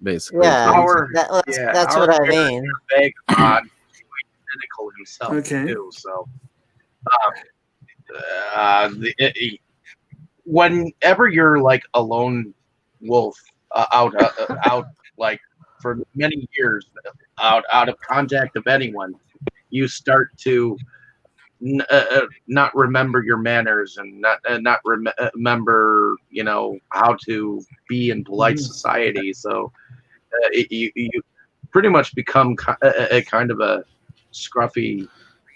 basically. Yeah, Our- that's our what I mean. Vagabond is cynical himself too. So, whenever you're like a lone wolf out like for many years out of contact of anyone, you start to not remember your manners and not remember, you know, how to be in polite society. So you pretty much become a kind of a scruffy.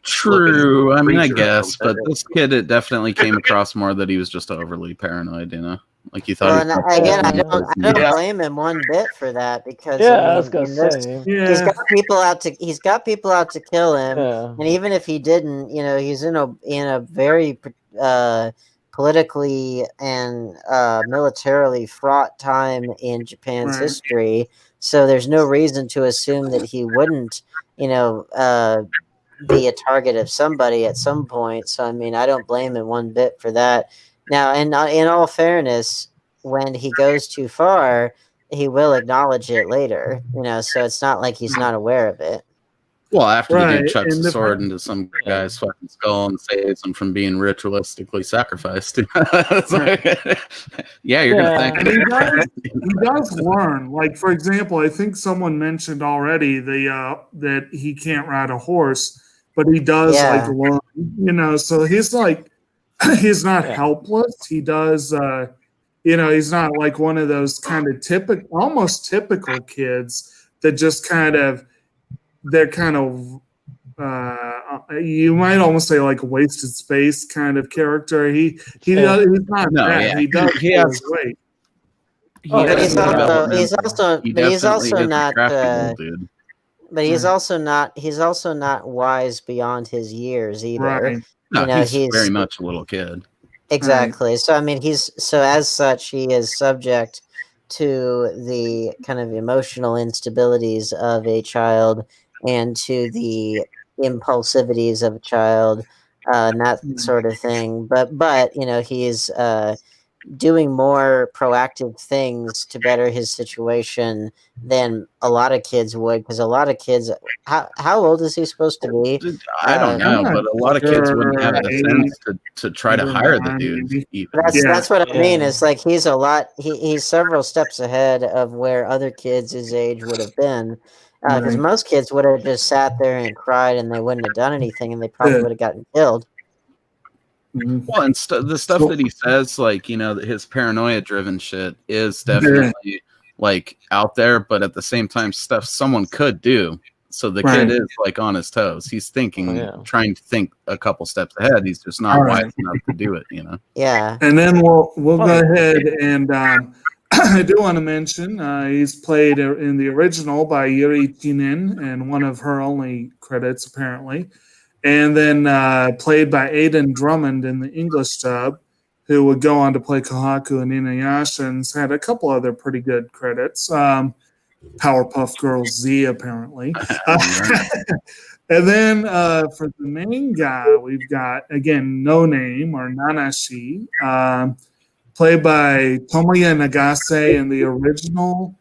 True. I mean, I creature. guess, but this kid, it definitely came across more that he was just overly paranoid, you know? Like he thought Well, he and was again, I something. don't blame him one bit for that, because Yeah, I I was mean, gonna in this, say. he's got people out to kill him, Yeah. and even if he didn't, you know, he's in a very politically and militarily fraught time in Japan's history. So there's no reason to assume that he wouldn't, you know, be a target of somebody at some point. So I mean, I don't blame him one bit for that. Now, and in all fairness, when he goes too far, he will acknowledge it later. You know, so it's not like he's not aware of it. Well, after the dude Right, chucks and the the sword fact- into some guy's fucking skull and saves him from being ritualistically sacrificed. It's like, yeah, you're Yeah. gonna And he thank does learn. Like, for example, I think someone mentioned already that he can't ride a horse, but he does Yeah. like learn. You know, so he's like he's not Yeah. helpless. He does. You know, he's not like one of those kind of almost typical kids that just kind of they're kind of. You might almost say like a wasted space kind of character. He's not No, that. yeah. He does He pull has- his weight. Oh, But he's yeah. also He he's definitely also is a not. crafty little dude. But he's also not wise beyond his years either. Right. No, You know, he's very he's much a little kid. exactly. So I mean, as such, he is subject to the kind of emotional instabilities of a child and to the impulsivities of a child, and that sort of thing. But you know, he is doing more proactive things to better his situation than a lot of kids would, because a lot of kids, how old is he supposed to be? I don't know, I'm but not a lot of kids wouldn't have the sure. sense to try to hire the dude. even. That's what I mean. Yeah. It's like he's several steps ahead of where other kids his age would have been, because Right. most kids would have just sat there and cried and they wouldn't have done anything, and they probably Yeah. would have gotten killed. Mhm. Well, and the stuff that he says, like, you know, his paranoia-driven shit is definitely like out there, but at the same time, stuff someone could do. So the Right. kid is like on his toes. He's thinking, Oh, yeah. trying to think a couple steps ahead. He's just not All wise right. enough to do it, you know. Yeah. And then we'll go Right. ahead and I do want to mention he's played in the original by Yuri Chinen and one of her only credits apparently, and then played by Aidan Drummond in the English dub, who would go on to play Kohaku and Inuyasha, and had a couple other pretty good credits. Powerpuff Girls Z apparently. And then for the main guy, we've got, again, No Name or Nanashi, played by Tomoya Nagase in the original.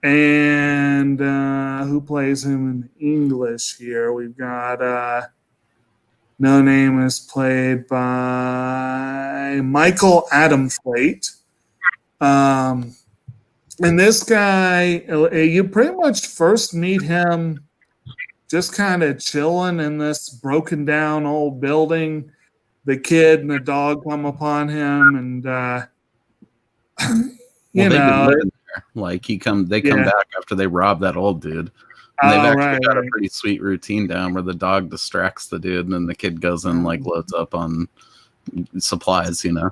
And who plays him in English here? We've got No Name is played by Michael Adamthwaite. And this guy, you pretty much first meet him just kind of chilling in this broken down old building. The kid and the dog come upon him, and Well, they've been living there. Like they come back after they rob that old dude. And they've actually got a pretty sweet routine down where the dog distracts the dude, and then the kid goes and like loads up on supplies, you know.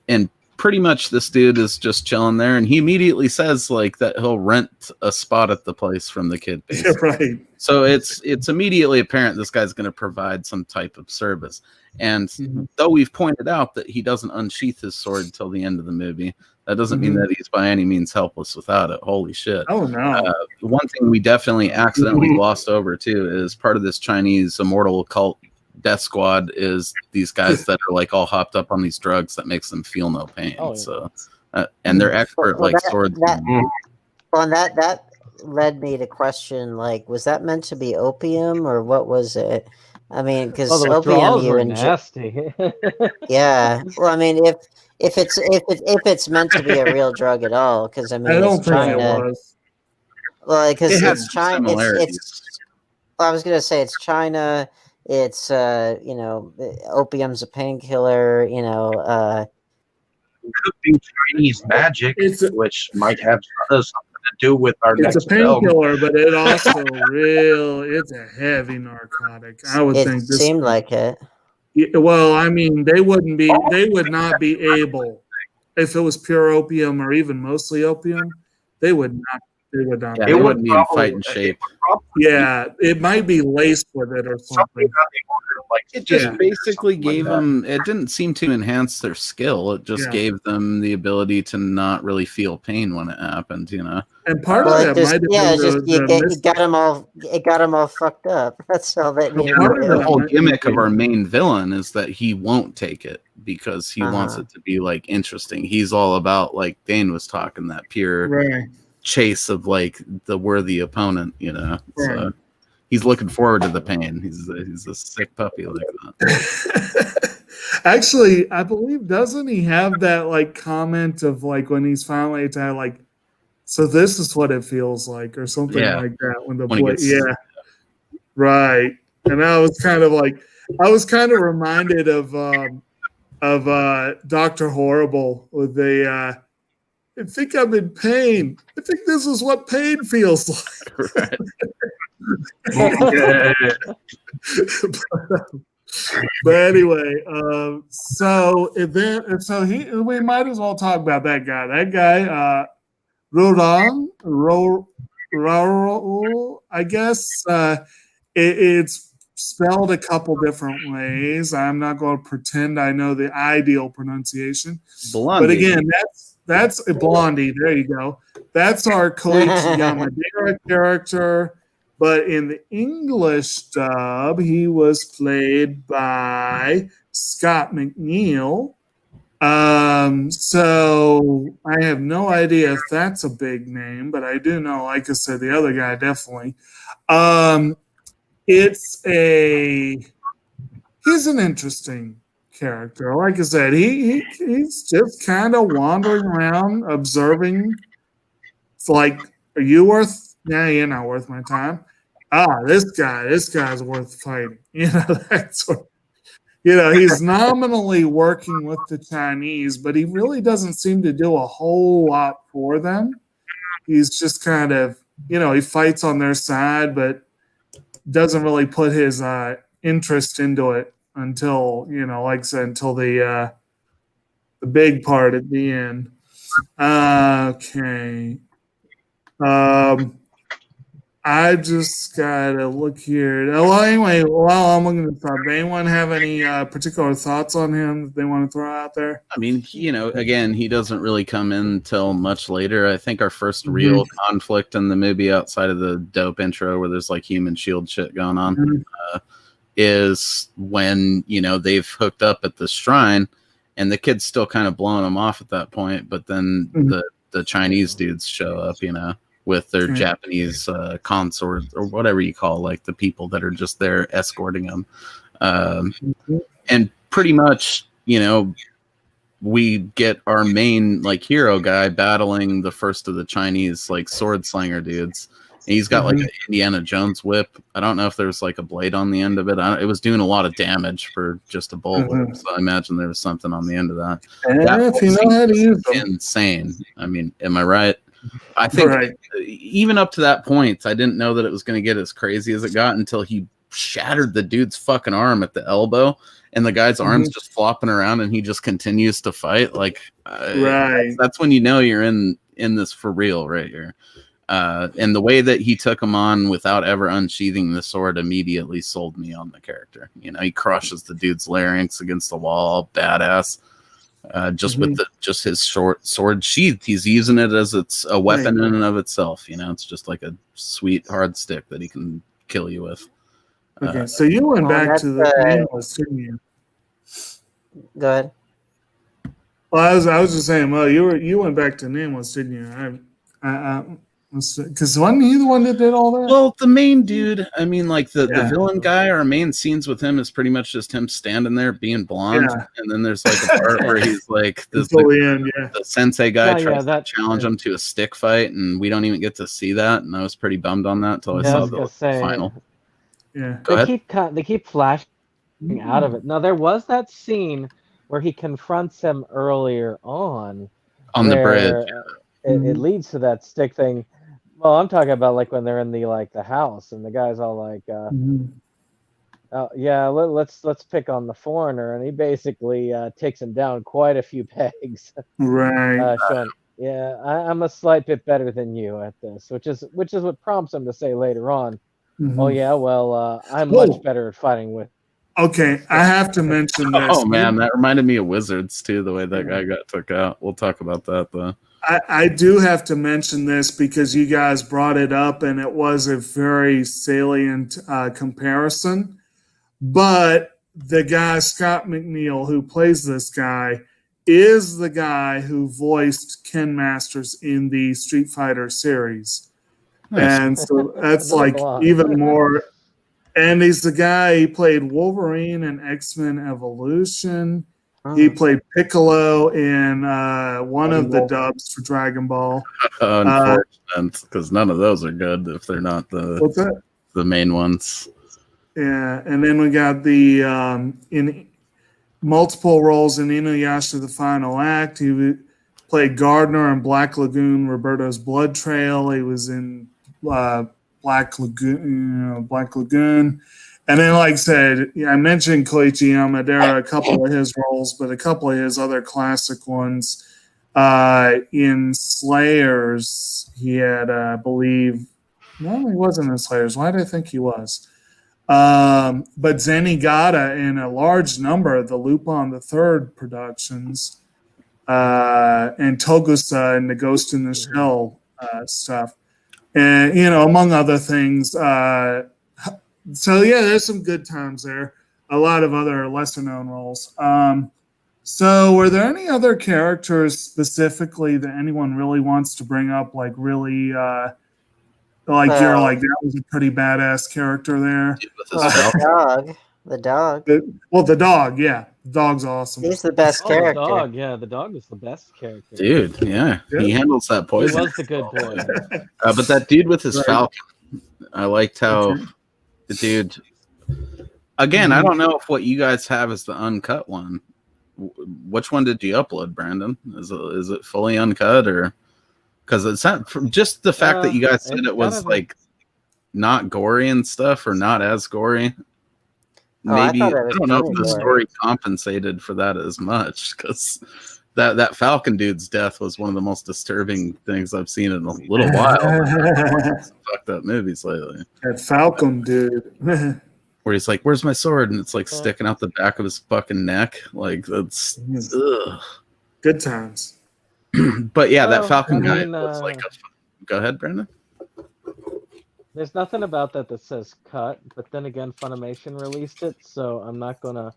And pretty much this dude is just chilling there, and he immediately says like that he'll rent a spot at the place from the kid, basically. Yeah, right. So it's immediately apparent this guy's going to provide some type of service. And though we've pointed out that he doesn't unsheath his sword until the end of the movie, that doesn't mean that he's by any means helpless without it. Holy shit. Oh, no. One thing we definitely accidentally glossed over, too, is part of this Chinese immortal cult death squad is these guys that are like all hopped up on these drugs that makes them feel no pain. Oh, yeah. So, and they're expert swords. That led me to question, like, was that meant to be opium or what was it? I mean, because the opium withdrawals you were enjoy. nasty. Yeah. Well, I mean, if it's meant to be a real drug at all, because I mean, I don't it's think China. it was. Well, because It has it's China. similarities. Well, I was gonna say it's China. It's opium's a painkiller. Could be Chinese magic, which might have something to do with our It's next a film. painkiller, but it also it's a heavy narcotic. I would It think this seemed like it. well, I mean, they would not be able, if it was pure opium or even mostly opium, they would not. Yeah, be they able. wouldn't be in fighting shape. Yeah, it might be laced with it or something. It just Yeah. basically gave them, it didn't seem to enhance their skill. It just Yeah. gave them the ability to not really feel pain when it happened, And part Well, of that might have been it got them all fucked up. That's all that needed part to of do. The whole might- gimmick of our main villain is that he won't take it because he wants Uh-huh. it to be like interesting. He's all about, like Dane was talking, that pure right. chase of like the worthy opponent, Right. So he's looking forward to the pain. He's a sick puppy like that. Actually, I believe, doesn't he have that like comment of like when he's finally attacked, like, so this is what it feels like, or something Yeah. like that when When he gets- right. And I was kind of reminded of Dr. Horrible with the I think I'm in pain. I think this is what pain feels like. Right. But anyway, we might as well talk about that guy. That guy, Raul, I guess it's spelled a couple different ways. I'm not going to pretend I know the ideal pronunciation. Blondie. But again, that's a Blondie. There you go. That's our Koichi Yamadera character. But in the English dub, he was played by Scott McNeil. So I have no idea if that's a big name, but I do know, like I said, the other guy definitely. He's an interesting character. Like I said, he's just kind of wandering around, observing. It's like, are you worth? Yeah, you're not worth my time. This guy's worth fighting. That's what. He's nominally working with the Chinese, but he really doesn't seem to do a whole lot for them. He's just kind of, he fights on their side, but doesn't really put his interest into it until, like I said, until the big part at the end. Okay. I just gotta look here. Well, anyway, while I'm looking at stuff, does anyone have any particular thoughts on him that they want to throw out there? I mean, again, he doesn't really come in until much later. I think our first real conflict in the movie, outside of the dope intro where there's like human shield shit going on, is when they've hooked up at the shrine, and the kid's still kind of blowing them off at that point. But then the Chinese dudes show up, with their Japanese consort or whatever you call, like the people that are just there escorting them. And pretty much, we get our main like hero guy battling the first of the Chinese like sword slinger dudes. And he's got like an Indiana Jones whip. I don't know if there's like a blade on the end of it. It was doing a lot of damage for just a bolt whip, so I imagine there was something on the end of that. If you know how to use them. Insane. I mean, am I right? I think even up to that point, I didn't know that it was going to get as crazy as it got until he shattered the dude's fucking arm at the elbow, and the guy's arm's just flopping around, and he just continues to fight. Like, that's when you know you're in this for real right here. And the way that he took him on without ever unsheathing the sword immediately sold me on the character. You know, he crushes the dude's larynx against the wall, badass. With just his short sword sheath, he's using it as it's a weapon in and of itself. You know, it's just like a sweet hard stick that he can kill you with. Okay, so you went back to the nameless, didn't you? Go ahead. Well, I was just saying, well, you went back to nameless, didn't you? Because wasn't he the one that did all that? Well, the main dude, I mean, like the villain guy, our main scenes with him is pretty much just him standing there being blonde. Yeah. And then there's like a part where he's like, the sensei guy tries to challenge him to a stick fight, and we don't even get to see that. And I was pretty bummed on that until I saw the final. Yeah. They keep flashing out of it. Now, there was that scene where he confronts him earlier on the bridge. It leads to that stick thing. Well, I'm talking about like when they're in the house and the guy's all like, let's pick on the foreigner, and he basically takes him down quite a few pegs. Right. Showing, I'm a slight bit better than you at this, which is what prompts him to say later on, oh yeah, well, I'm much better at fighting with. Okay, I have to mention this. Oh man, that reminded me of Wizards too. The way that guy got took out. We'll talk about that though. I do have to mention this because you guys brought it up, and it was a very salient comparison. But the guy, Scott McNeil, who plays this guy, is the guy who voiced Ken Masters in the Street Fighter series. Nice. And so that's like even more. And he's the guy, he played Wolverine in X-Men Evolution. He played Piccolo in one of the dubs for Dragon Ball. Unfortunate, because none of those are good if they're not the main ones. Yeah, and then we got the in multiple roles in Inuyasha: The Final Act. He played Gardner in Black Lagoon, Roberto's Blood Trail. He was in Black Lagoon. And then, like I said, I mentioned Koichi Yamadera, a couple of his roles, but a couple of his other classic ones. In Slayers, he had, I believe, no, he wasn't in Slayers. Why did I think he was? But Zenigata in a large number of the Lupin the Third productions, and Togusa in the Ghost in the Shell stuff. And, among other things, so yeah, there's some good times there. A lot of other lesser known roles. So were there any other characters specifically that anyone really wants to bring up? Like really, you're like, that was a pretty badass character there. The dog. The dog, yeah. The dog's awesome. He's the best character. The dog is the best character. Dude, yeah. He handles that poison. He was the good boy. But that dude with his falcon, I liked how the dude. Again, I don't know if what you guys have is the uncut one. Which one did you upload, Brandon? Is it fully uncut, or because it's not just the fact that you guys said it was like not gory and stuff, or not as gory? Maybe I don't know if the story compensated for that as much, because that Falcon dude's death was one of the most disturbing things I've seen in a little while. Fucked up movies lately. That Falcon dude, where he's like, "Where's my sword?" and it's like sticking out the back of his fucking neck. Like that's good times. But yeah, that Falcon guy was like Go ahead, Brandon. There's nothing about that says cut, but then again, Funimation released it, so I'm not gonna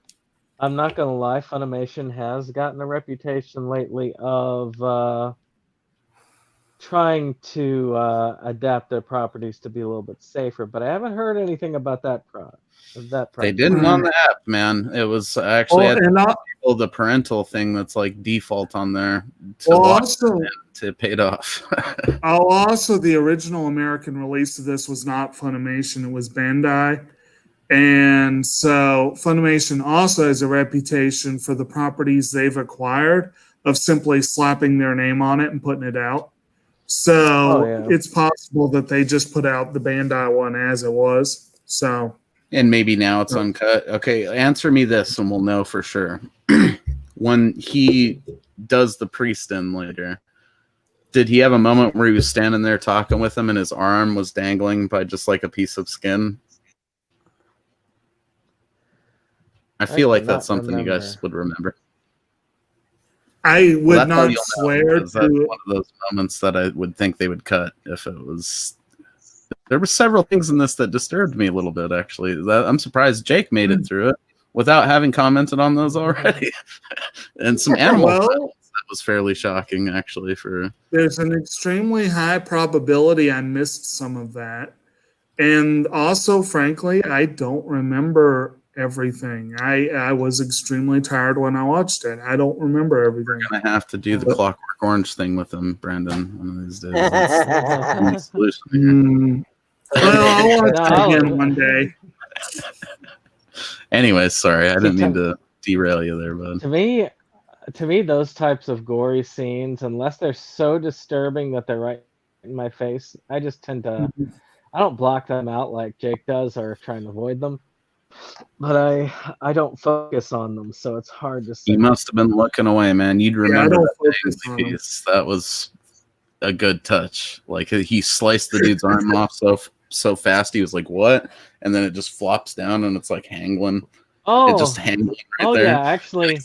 lie. Funimation has gotten a reputation lately of trying to adapt their properties to be a little bit safer, but I haven't heard anything about that product. They didn't on the app, man. It was actually the parental thing that's like default on there to paid off. Also, the original American release of this was not Funimation; it was Bandai, and so Funimation also has a reputation for the properties they've acquired of simply slapping their name on it and putting it out. So it's possible that they just put out the Bandai one as it was. So And maybe now it's uncut. Okay, answer me this and we'll know for sure. When he does the priest in later, did he have a moment where he was standing there talking with him and his arm was dangling by just like a piece of skin? I feel like that's something you guys would remember. I would That's how not you'll know, swear because that's to. one of those moments that I would think they would cut if it was. There were several things in this that disturbed me a little bit, actually. I'm surprised Jake made it through it without having commented on those already. And some animal Well, violence that was fairly shocking, actually. There's an extremely high probability I missed some of that. And also, frankly, I don't remember everything. I was extremely tired when I watched it. I don't remember everything. We're going to have to do the Clockwork Orange thing with him, Brandon, one of these days. That's the solution. Well, I'll watch it again one day. Anyways, sorry, I didn't mean to derail you there, bud. To me, those types of gory scenes, unless they're so disturbing that they're right in my face, I just tend to. I don't block them out like Jake does, or try and avoid them. But I don't focus on them, so it's hard to say. You must have been looking away, man. You'd remember that piece. That was a good touch. Like he sliced the dude's arm off so fast, he was like, "What?" And then it just flops down, and it's like hangling. Oh, it just hangling right there. Yeah, actually,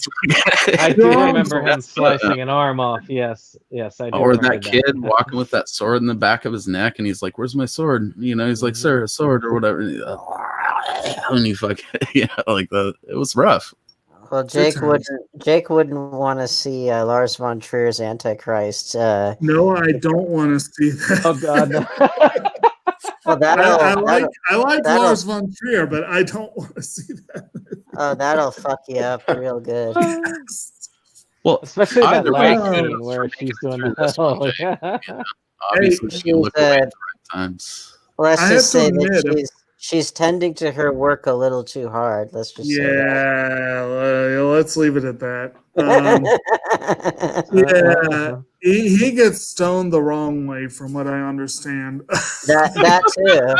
I do remember him slicing an arm off. Yes, I do. Or that kid walking with that sword in the back of his neck, and he's like, "Where's my sword?" You know, he's like, "Sir, a sword," or whatever. And he fucking like that. It was rough. Well, Jake wouldn't want to see Lars von Trier's Antichrist. No, I don't want to see that. Oh God, no. Well, I like Lars von Trier, but I don't want to see that. Oh, that'll fuck you up real good. Well, especially that last scene where she's doing that. Obviously, she looked away at the right times. Let's just say that she's tending to her work a little too hard. Let's just say that. Let's leave it at that. He gets stoned the wrong way, from what I understand. That too.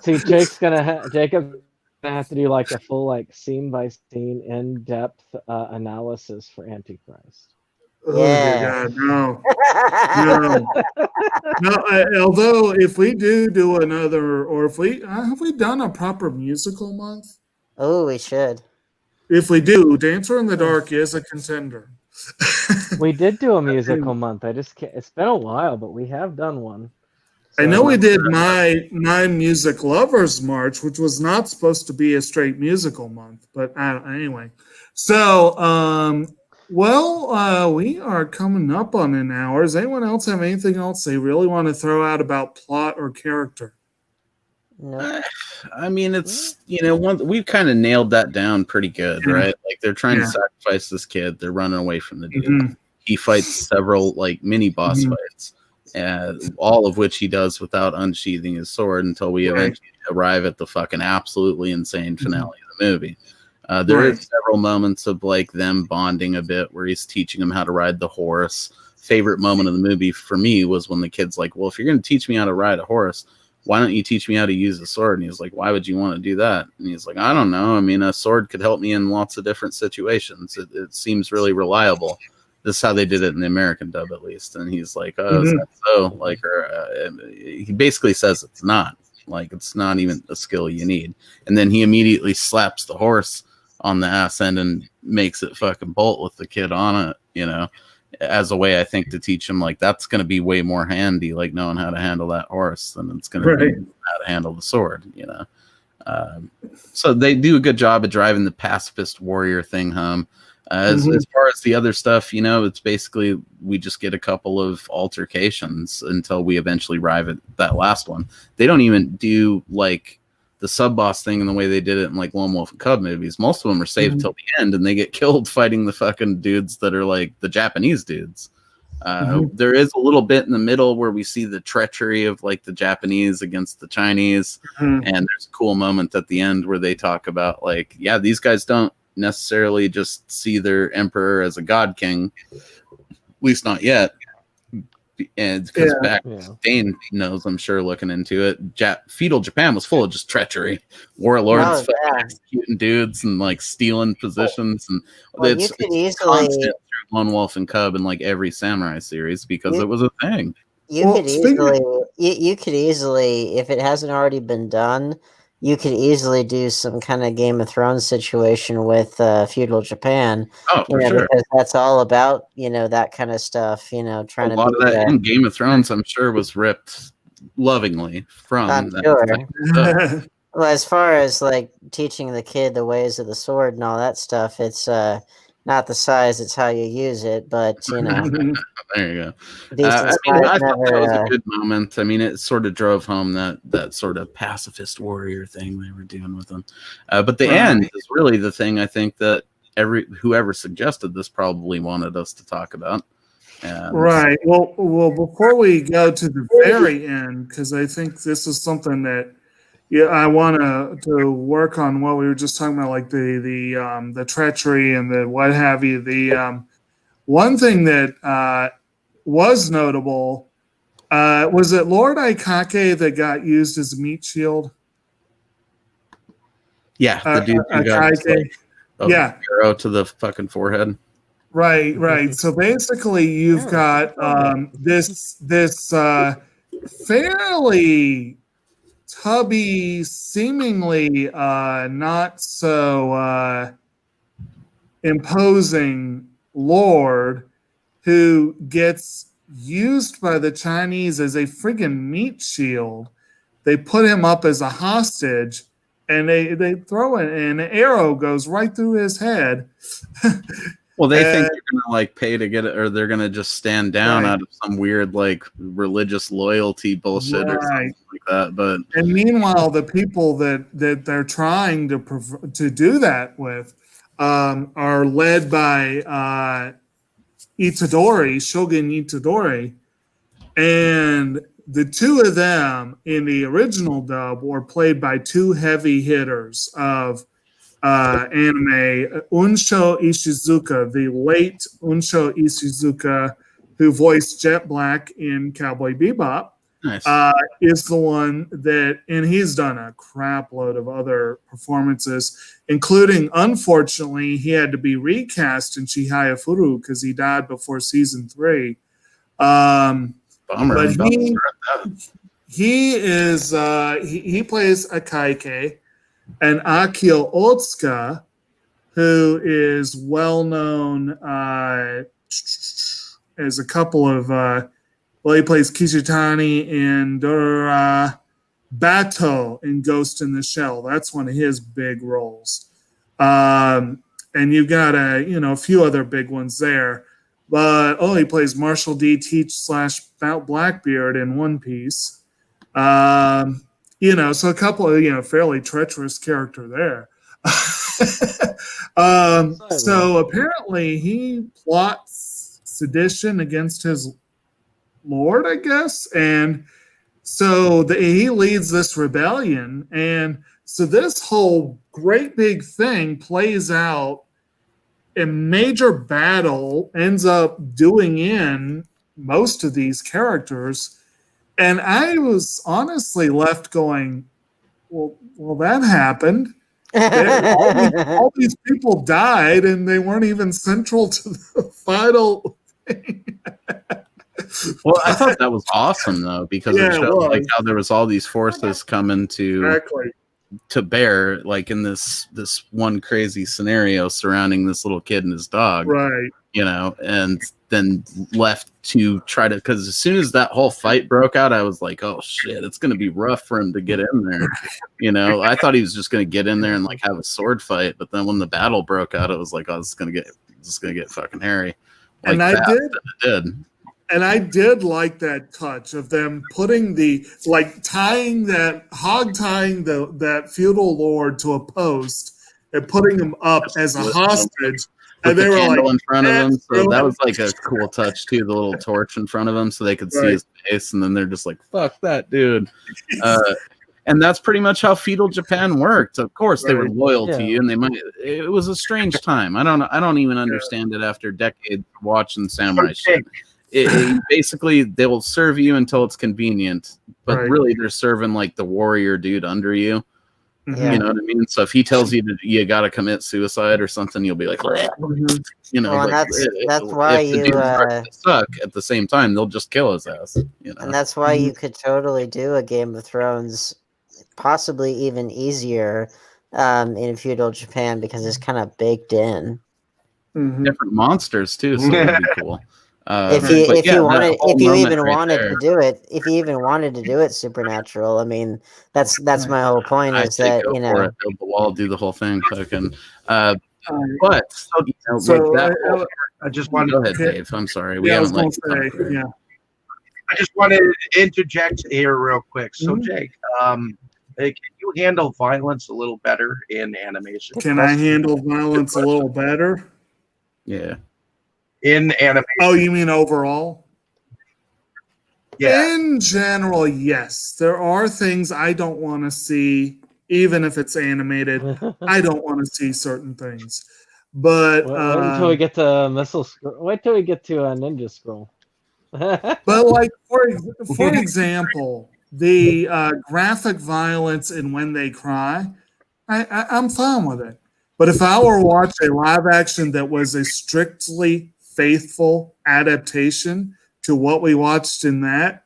See, Jacob's gonna have to do like a full scene by scene in depth analysis for Antichrist. Yeah. Oh, God, no. Although if we do another, or if we have we done a proper musical month? Oh, we should. If we do, Dancer in the Dark is a contender. We did do a musical month. I just can't. It's been a while, but we have done one. So I know we did my Music Lovers March, which was not supposed to be a straight musical month, but anyway. So, we are coming up on an hour. Does anyone else have anything else they really want to throw out about plot or character? No. I mean, it's, we've kind of nailed that down pretty good, right? Like, they're trying to sacrifice this kid. They're running away from the dude. Mm-hmm. He fights several, mini boss fights, all of which he does without unsheathing his sword until we eventually arrive at the fucking absolutely insane finale of the movie. There is several moments of, them bonding a bit where he's teaching him how to ride the horse. Favorite moment of the movie for me was when the kid's like, well, if you're going to teach me how to ride a horse, why don't you teach me how to use a sword? And he's like, why would you want to do that? And he's like, I don't know. I mean, a sword could help me in lots of different situations. It seems really reliable. This is how they did it in the American dub, at least. And he's like, oh, is that so? He basically says it's not. It's not even a skill you need. And then he immediately slaps the horse on the ass end and makes it fucking bolt with the kid on it, as a way, I think, to teach him, that's going to be way more handy, knowing how to handle that horse than it's going to be how to handle the sword, So they do a good job of driving the pacifist warrior thing home. As far as the other stuff, it's basically we just get a couple of altercations until we eventually arrive at that last one. They don't even do, the sub-boss thing in the way they did it in Lone Wolf and Cub movies. Most of them are saved till the end, and they get killed fighting the fucking dudes that are the Japanese dudes. There is a little bit in the middle where we see the treachery of the Japanese against the Chinese, and there's a cool moment at the end where they talk about these guys don't necessarily just see their emperor as a god king, at least not yet. and because Yeah. back Dane knows, I'm sure, looking into it, feudal Japan was full of just treachery, warlords fucking executing dudes and like stealing positions, and it's constant through Lone Wolf and Cub in like every samurai series because it was a thing. You could easily, if it hasn't already been done, you could easily do some kind of Game of Thrones situation with feudal Japan. Oh, for sure. Because that's all about, that kind of stuff, trying a lot of that in Game of Thrones, I'm sure, was ripped lovingly from that. Sure. Well, as far as like teaching the kid the ways of the sword and all that stuff, it's not the size, it's how you use it. But there you go. I thought that was a good moment. I mean, it sort of drove home that sort of pacifist warrior thing they were doing with them. But the end is really the thing I think that whoever suggested this probably wanted us to talk about. Right. Well, before we go to the very end, because I think this is something that I want to work on what we were just talking about, like the treachery and the what have you. The one thing that was notable was it Lord Aikake that got used as a meat shield? Yeah, the dude who got arrow to the fucking forehead. Right. So basically, you've got this fairly tubby, seemingly not so imposing lord who gets used by the Chinese as a friggin' meat shield. They put him up as a hostage, and they throw it, and an arrow goes right through his head. Well, they think you're gonna like pay to get it, or they're gonna just stand down out of some weird like religious loyalty bullshit or something like that. And meanwhile, the people that they're trying to do that with are led by Itadori, Shogun Itadori, and the two of them in the original dub were played by two heavy hitters of anime, Unsho Ishizuka, the late Unsho Ishizuka, who voiced Jet Black in Cowboy Bebop, is the one that, and he's done a crap load of other performances, including, unfortunately, he had to be recast in Chihaya Furu because he died before season 3. Bummer. But he is he plays Akaike. And Akio Otsuka, who is well known as a couple of, he plays Kishitani and Bato in Ghost in the Shell. That's one of his big roles. And you've got a few other big ones there. But he plays Marshall D. Teach / Blackbeard in One Piece. So a couple of, fairly treacherous character there. So apparently he plots sedition against his lord, I guess. And so he leads this rebellion. And so this whole great big thing plays out. A major battle ends up doing in most of these characters. And I was honestly left going, well, that happened. All these people died, and they weren't even central to the final thing. Well, I thought that was awesome, though, because it showed like how there was all these forces coming to bear, like in this one crazy scenario surrounding this little kid and his dog, right? And then left to try to, because as soon as that whole fight broke out, I was like, oh shit, it's going to be rough for him to get in there. I thought he was just going to get in there and like have a sword fight, but then when the battle broke out, it was like, oh, it's going to get fucking hairy. Like, and I did like that touch of them putting tying that feudal lord to a post and putting him up as a hostage. And they were like in front of him, so that was like a cool touch too. The little torch in front of him, so they could see his face, and then they're just like, "Fuck that dude." And that's pretty much how feudal Japan worked. Of course, they were loyal to you, and they might. It was a strange time. I don't even understand it after decades of watching samurai shit. basically they will serve you until it's convenient, but Right. really they're serving like the warrior dude under you. Yeah. You know what I mean? So if he tells you you got to commit suicide or something, you'll be like, you know, Well, and like, that's why if the you dude starts to suck at the same time, they'll just kill his ass. You know, and that's why you could totally do a Game of Thrones, possibly even easier, in feudal Japan because it's kind of baked in. Mhm. different monsters too, so that'd be cool. If But you yeah, wanted, that whole if you moment even right wanted there, to do it, if you even wanted to do it supernatural, I mean, that's my whole point I is say that go you for know. it, build the wall, do the whole thing, fucking. But you know, So like that. Whole, I just wanted. go ahead, okay. Dave. I'm sorry, we Yeah, I was haven't going let to you say, talk. yeah. I just wanted to interject here real quick. So, Mhm. Jake, hey, can you handle violence a little better in animation? Can I handle violence a little better? Yeah. In animation, Oh, you mean overall? yeah. In general, yes. There are things I don't want to see, even if it's animated. I don't want to see certain things. But Wait until we get to missile scroll. Wait till we get to a ninja scroll. but like for example, the graphic violence in When They Cry, I'm fine with it. But if I were to watch a live action that was a strictly faithful adaptation to what we watched in that,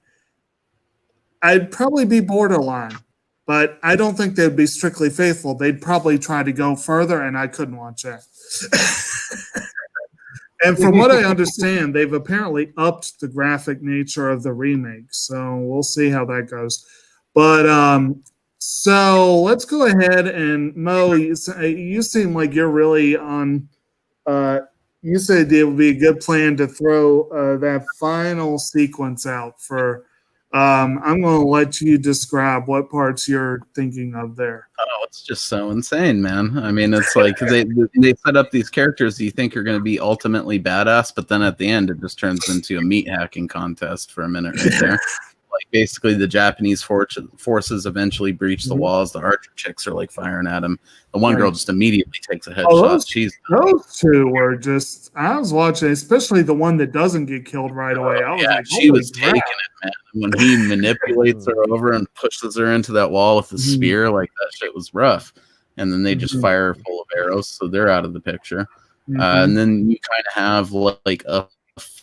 I'd probably be borderline. But I don't think they'd be strictly faithful. They'd probably try to go further, and I couldn't watch that. And from what I understand, they've apparently upped the graphic nature of the remake. So we'll see how that goes. But so let's go ahead and Mo, you seem like you're really on. You said it would be a good plan to throw that final sequence out for. I'm going to let you describe what parts you're thinking of there. Oh, it's just so insane, man. I mean, it's like they set up these characters you think are going to be ultimately badass, but then at the end it just turns into a meat hacking contest for a minute right there. Like basically the Japanese forces eventually breach the walls. The archer chicks are like firing at him. The one girl just immediately takes a headshot. Those two were just. I was watching, especially the one that doesn't get killed right away. I was like, she was taking it, man. When he manipulates her over and pushes her into that wall with the spear, like that shit was rough. And then they just fire full of arrows, so they're out of the picture. And then you kind of have like a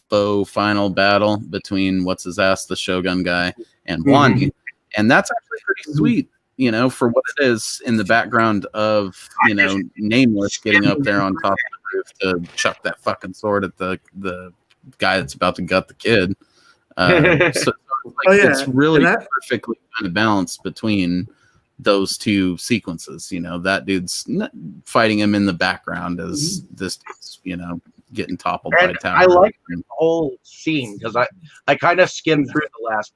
faux final battle between what's his ass, the Shogun guy, and Blondie, and that's actually pretty sweet, you know, for what it is in the background of, you know, Nameless getting up there on top of the roof to chuck that fucking sword at the guy that's about to gut the kid. So it's really perfectly kind of balanced between those two sequences. You know, that dude's fighting him in the background as this dude's, you know, getting toppled by tower. I like the whole scene because I kind of skimmed through the last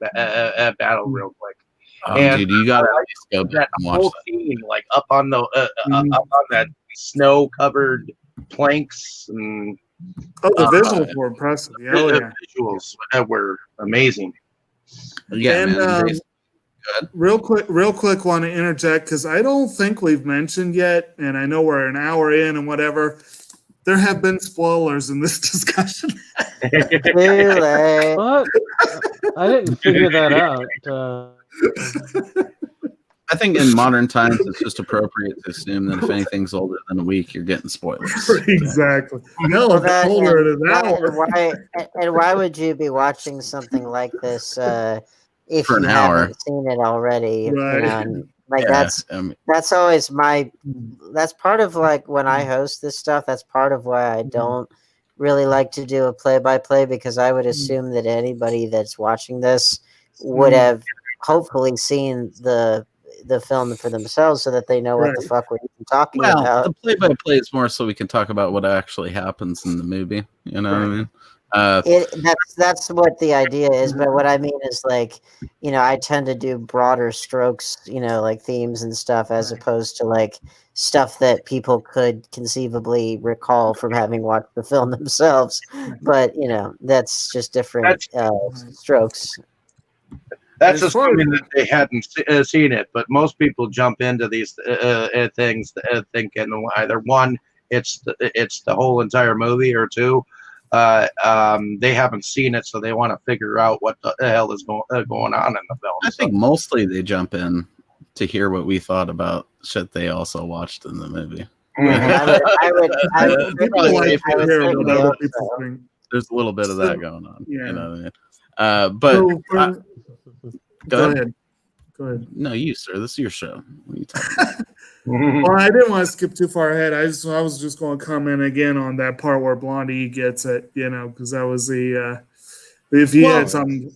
battle real quick. Oh, and dude, you gotta go back and watch whole that. scene, like up on the up on that snow-covered planks, and the visuals were impressive. Yeah, the visuals were amazing. Yeah, and, man. real quick, want to interject because I don't think we've mentioned yet, and I know we're an hour in and whatever. There have been spoilers in this discussion. What? I didn't figure that out. I think in modern times it's just appropriate to assume that if anything's older than a week, you're getting spoilers. Exactly. No, it's older than an hour. And why would you be watching something like this if For you an hour. haven't seen it already? Right. You know, and like Yeah, that's always that's part of like when I host this stuff. That's part of why I don't really like to do a play-by-play because I would assume that anybody that's watching this would have hopefully seen the film for themselves so that they know what the fuck we're even talking about. The play-by-play is more so we can talk about what actually happens in the movie. You know what I mean? That's what the idea is, but what I mean is like, you know, I tend to do broader strokes, you know, like themes and stuff, as opposed to like stuff that people could conceivably recall from having watched the film themselves. But you know, that's just different strokes. That's assuming that they hadn't seen it, but most people jump into these things thinking either one, it's the whole entire movie, or two, they haven't seen it, so they want to figure out what the hell is going on in the film. I think mostly they jump in to hear what we thought about shit they also watched in the movie. I would People really- like I to would hear certainly what other hope people so. think. There's a little bit of So- that going on. yeah. You know what I mean? But So, go ahead. Go ahead. No, you, sir. This is your show. What are you talking about? Well, I didn't want to skip too far ahead. I was just going to comment again on that part where Blondie gets it, because that was the if he had something.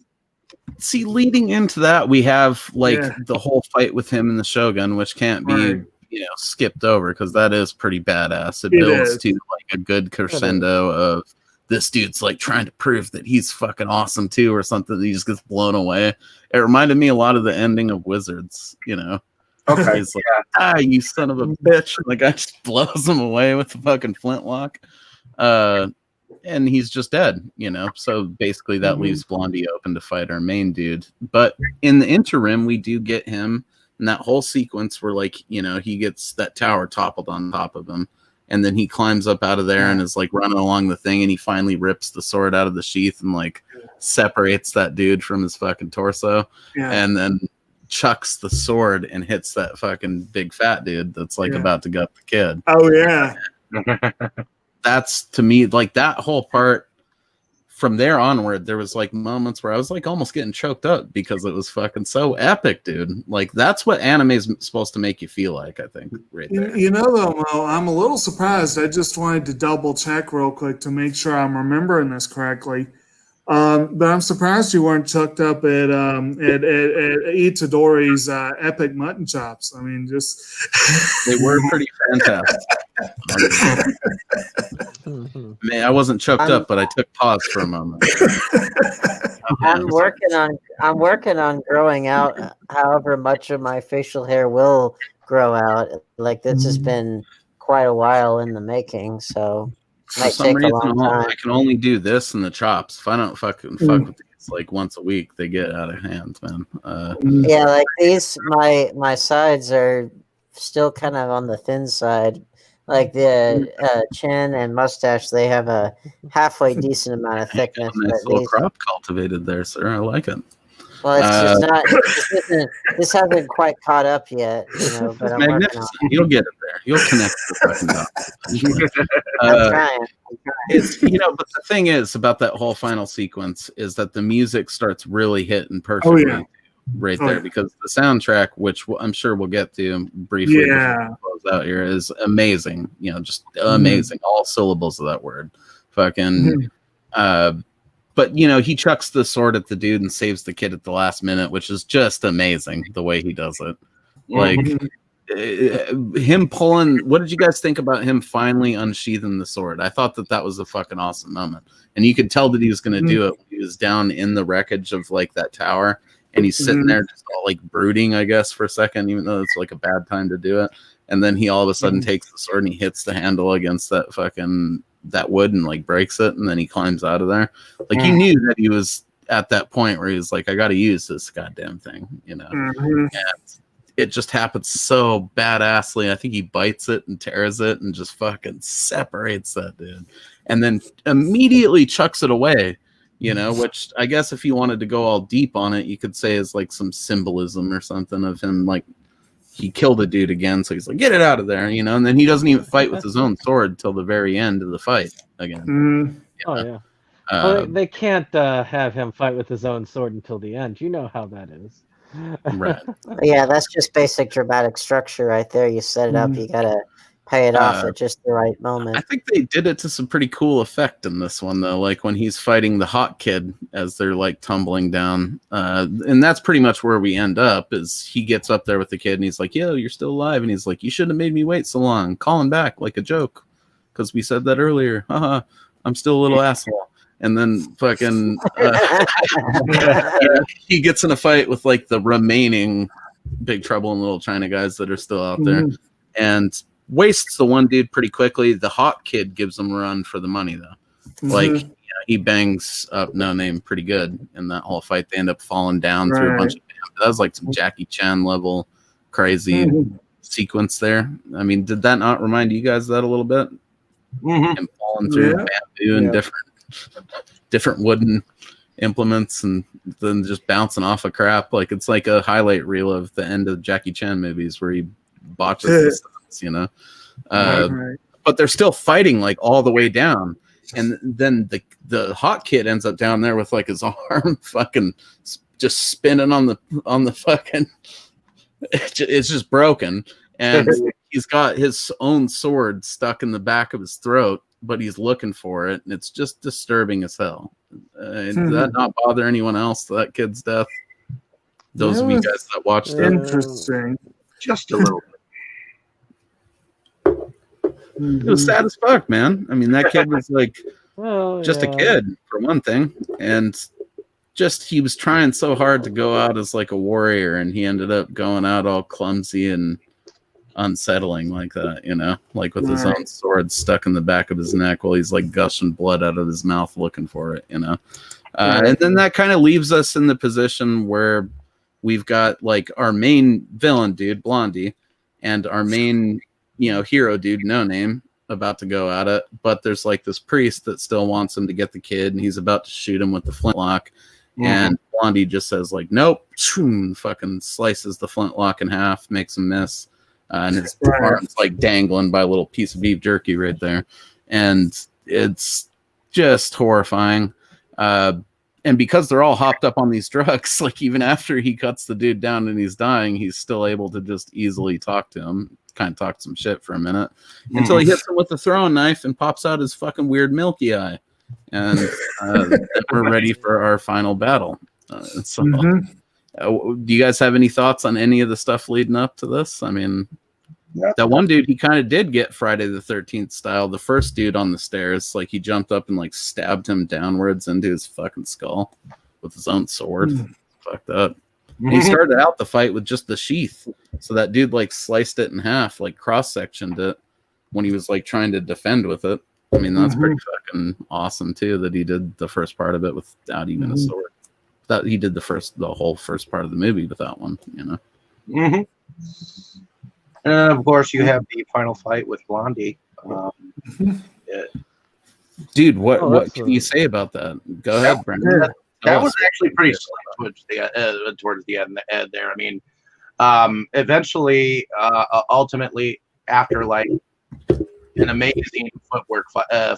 See, leading into that, we have the whole fight with him and the Shogun, which can't be skipped over because that is pretty badass. It builds to like a good crescendo of this dude's like trying to prove that he's fucking awesome too, or something. He just gets blown away. It reminded me a lot of the ending of Wizards, Okay. He's like, you son of a bitch. And the guy just blows him away with the fucking flintlock. And he's just dead, So basically that leaves Blondie open to fight our main dude. But in the interim, we do get him in that whole sequence where he gets that tower toppled on top of him. And then he climbs up out of there and is like running along the thing, and he finally rips the sword out of the sheath and like separates that dude from his fucking torso. Yeah. And then chucks the sword and hits that fucking big fat dude that's about to gut the kid. Oh yeah. That's, to me, like that whole part. From there onward, there was like moments where I was like almost getting choked up because it was fucking so epic, dude. Like that's what anime is supposed to make you feel like, I think, right there. Though, Mo, I'm a little surprised. I just wanted to double check real quick to make sure I'm remembering this correctly. But I'm surprised you weren't chucked up at Itadori's epic mutton chops. I mean, just they were pretty fantastic. Man, I wasn't choked up, but I took pause for a moment. I'm working on growing out however much of my facial hair will grow out. Like this has been quite a while in the making, so for some reason I can only do this and the chops. If I don't fuck with these like once a week, they get out of hand, man. Yeah, like these my sides are still kind of on the thin side. Like the chin and mustache, they have a halfway decent amount of thickness. Nice little crop cultivated there, sir. I like it. Well, it's just not. This hasn't quite caught up yet, But I'm working on it. You'll get it there. You'll connect the fucking dots. I'm trying. It's but the thing is about that whole final sequence is that the music starts really hitting perfectly. Oh, yeah. Right there, because the soundtrack, which I'm sure we'll get to briefly before we close out here, is amazing. Just amazing. All syllables of that word. Fucking. But he chucks the sword at the dude and saves the kid at the last minute, which is just amazing the way he does it. Like him pulling. What did you guys think about him finally unsheathing the sword? I thought that was a fucking awesome moment, and you could tell that he was going to do it when he was down in the wreckage of like that tower. And he's sitting there just all like brooding, I guess, for a second, even though it's like a bad time to do it. And then he all of a sudden takes the sword and he hits the handle against that wood and like breaks it. And then he climbs out of there. Like he knew that he was at that point where he was like, I got to use this goddamn thing, And it just happens so badassly. I think he bites it and tears it and just fucking separates that dude. And then immediately chucks it away. Which I guess if you wanted to go all deep on it, you could say is like some symbolism or something of him, like he killed a dude again. So he's like, get it out of there, and then he doesn't even fight with his own sword till the very end of the fight again. Oh, yeah. Well, they can't have him fight with his own sword until the end. You know how that is. Right. Yeah, that's just basic dramatic structure right there. You set it up, you got to pay it off at just the right moment. I think they did it to some pretty cool effect in this one, though. Like when he's fighting the hot kid as they're like tumbling down, and that's pretty much where we end up. Is he gets up there with the kid and he's like, "Yo, you're still alive," and he's like, "You shouldn't have made me wait so long. Calling back like a joke, because we said that earlier. Haha, I'm still a little asshole." And then fucking he gets in a fight with like the remaining Big Trouble in Little China guys that are still out there, and wastes the one dude pretty quickly. The hot kid gives him a run for the money though. Like he bangs up No Name pretty good in that whole fight. They end up falling down through a bunch of that was like some Jackie Chan level crazy sequence there. I mean, did that not remind you guys of that a little bit? Him falling through bamboo and different different wooden implements and then just bouncing off of crap. Like it's like a highlight reel of the end of Jackie Chan movies where he botches the stunts, you know. But they're still fighting like all the way down, and then the hot kid ends up down there with like his arm fucking just spinning on the fucking. It's just broken, and he's got his own sword stuck in the back of his throat, but he's looking for it, and it's just disturbing as hell. Did that not bother anyone else? That kid's death. Those of you guys that watched it, interesting. Just a little bit. It was sad as fuck, man. I mean, that kid was like just a kid for one thing, and just he was trying so hard to go out as like a warrior, and he ended up going out all clumsy and unsettling like that, you know, like with his own sword stuck in the back of his neck while he's like gushing blood out of his mouth looking for it, you know. And then that kind of leaves us in the position where we've got like our main villain dude, Blondie, and our main, you know, hero dude, No Name, about to go at it, but there's like this priest that still wants him to get the kid, and he's about to shoot him with the flintlock. And Blondie just says like, nope, fucking slices the flintlock in half, makes him miss, and his arm's like dangling by a little piece of beef jerky right there, and it's just horrifying. And because they're all hopped up on these drugs, like even after he cuts the dude down and he's dying, he's still able to just easily talk to him, kind of talk some shit for a minute, until he hits him with the throwing knife and pops out his fucking weird milky eye. And we're ready for our final battle. Do you guys have any thoughts on any of the stuff leading up to this? I mean, that one dude, he kind of did get Friday the 13th style. The first dude on the stairs, like he jumped up and like stabbed him downwards into his fucking skull with his own sword. Fucked up. And he started out the fight with just the sheath. So that dude like sliced it in half, like cross-sectioned it when he was like trying to defend with it. I mean, that's pretty fucking awesome too, that he did the first part of it without even a sword. That he did the whole first part of the movie without one, you know. And of course, you have the final fight with Blondie. Dude, what can you say about that? Go ahead, Brendan. That was actually pretty slick towards the end there. I mean, eventually, ultimately, after like an amazing footwork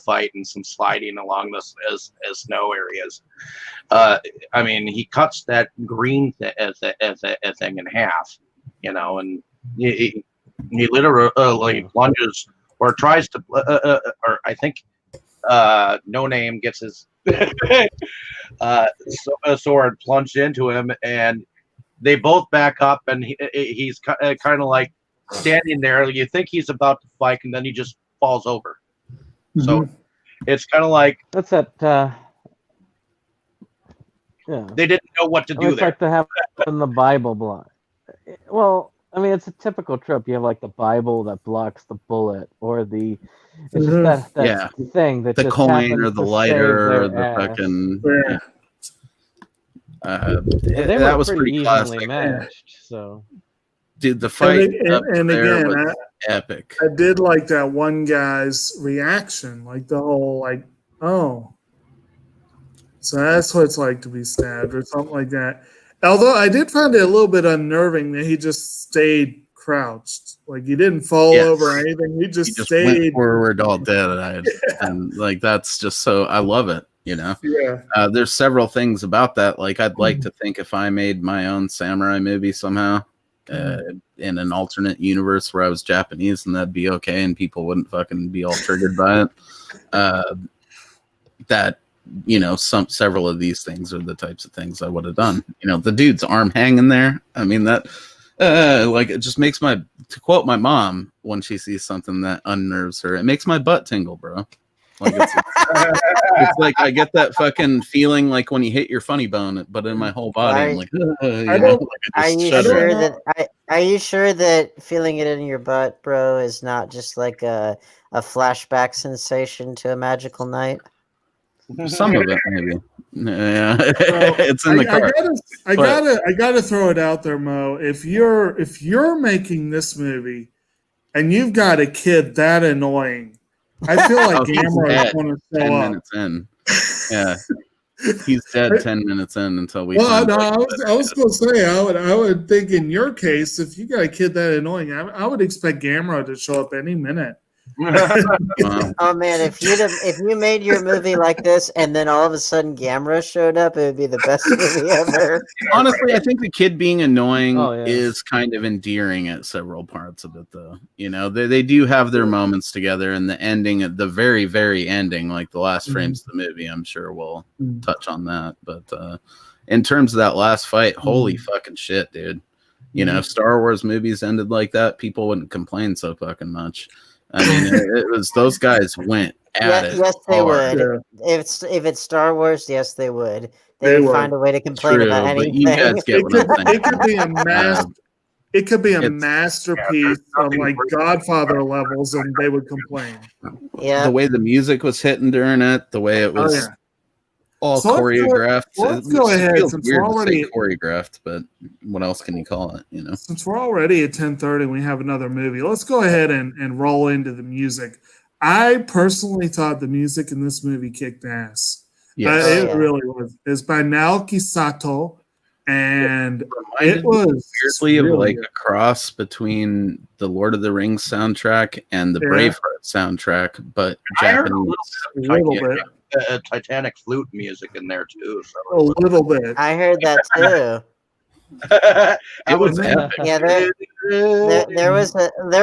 fight and some sliding along the snow areas, I mean, he cuts that green thing in half, you know, and he literally plunges or tries to, or I think No Name gets his sword plunged into him, and they both back up, and he's kind of like standing there. You think he's about to fight, and then he just falls over. So it's kind of like that's that. Yeah, they didn't know what to do. It's like to have in the Bible block. Well, I mean, it's a typical trope. You have like the Bible that blocks the bullet, or the it's just that thing that the just coin or the lighter or the ass. fucking. That was pretty evenly classic. matched. So, dude, the fight and again, was epic. I did like that one guy's reaction, like the whole like, oh, so that's what it's like to be stabbed or something like that. Although I did find it a little bit unnerving that he just stayed crouched, like he didn't fall over or anything. He just stayed went forward all dead, and like that's just so I love it. You know, there's several things about that. Like I'd like to think if I made my own samurai movie somehow in an alternate universe where I was Japanese, and that'd be okay, and people wouldn't fucking be all triggered by it. That. You know, several of these things are the types of things I would have done. You know, the dude's arm hanging there. I mean, that like it just makes to quote my mom when she sees something that unnerves her, it makes my butt tingle, bro. Like it's like I get that fucking feeling like when you hit your funny bone, but in my whole body, I'm like, Are you sure that feeling it in your butt, bro, is not just like a flashback sensation to a magical night? Some of it, maybe. Yeah, it's in the car. I gotta throw it out there, Mo. If you're making this movie and you've got a kid that annoying, I feel like Gamera is going to show 10 up. minutes in. Yeah. He's dead 10 minutes in until we. Well, no, I was going to say, I would think in your case, if you got a kid that annoying, I would expect Gamera to show up any minute. Oh man, if you made your movie like this and then all of a sudden Gamera showed up, it would be the best movie ever. Honestly, I think the kid being annoying Oh, yeah. is kind of endearing at several parts of it, though. You know, they do have their moments together, and the ending, at the very, very ending, like the last frames of the movie, I'm sure we'll touch on that. But in terms of that last fight, holy fucking shit, dude. You know, if Star Wars movies ended like that, people wouldn't complain so fucking much. I mean, it was those guys went at it. Yes, they hard. would. Yeah. If it's Star Wars, yes, they would. They would find a way to complain about But anything. you guys get what I'm saying. It could be a it could be a masterpiece on like Godfather levels, and they would complain. Yeah. The way the music was hitting during it, the way it was all So choreographed. let's go ahead, Feels since weird we're already to say choreographed, but what else can you call it? You know, since we're already at 10:30, we have another movie. Let's go ahead and roll into the music. I personally thought the music in this movie kicked ass. yes. It really was. It's by Naoki Sato, and it was weirdly really of like good. a cross between the Lord of the Rings soundtrack and the Braveheart soundtrack, but I heard a Japanese. little a little bit. Titanic flute music in there too. A little bit. I heard that too. It was epic. Yeah, there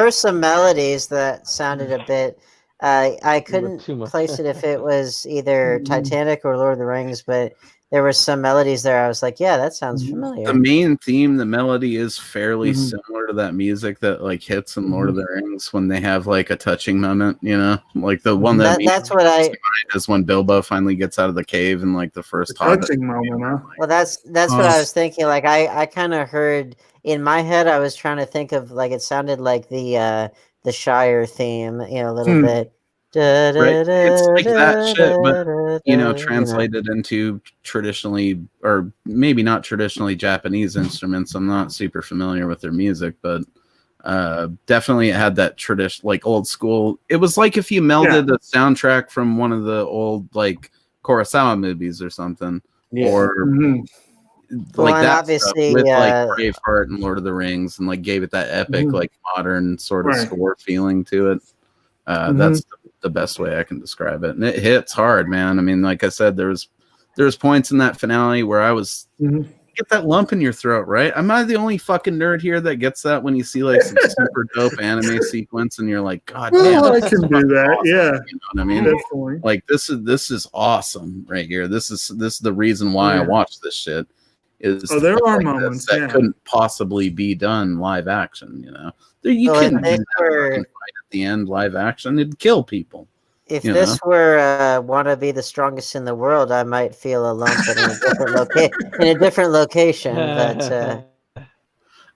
were some melodies that sounded a bit. I couldn't too much. place it if it was either Titanic or Lord of the Rings, but there were some melodies there. I was like, yeah, that sounds familiar. The main theme, the melody is fairly similar to that music that like hits in Lord of the Rings when they have like a touching moment, you know, like the one that's what I is when Bilbo finally gets out of the cave and like the first Touching moment, huh? Well, that's what I was thinking. Like I kind of heard in my head. I was trying to think of like it sounded like the Shire theme, you know, a little bit. Right. It's like that shit, but you know, translated into traditionally, or maybe not traditionally Japanese instruments. I'm not super familiar with their music, but definitely it had that tradition, like old school. It was like if you melded a soundtrack from one of the old like Kurosawa movies or something, or like that obviously stuff with like Braveheart and Lord of the Rings, and like gave it that epic, like modern sort of score feeling to it. That's the best way I can describe it, and it hits hard, man. I mean, like I said, there was points in that finale where I was get that lump in your throat, right? Am I the only fucking nerd here that gets that when you see like some super dope anime sequence and you're like, God damn, I can do that. awesome. Yeah, You know what I mean? definitely. Like this is awesome right here. This is the reason why I watch this shit. Is there are like moments that couldn't possibly be done live action. You know, you couldn't do that fucking fight at the end live action. It'd kill people. If this were Want to Be the Strongest in the World, I might feel a lump in a different location. But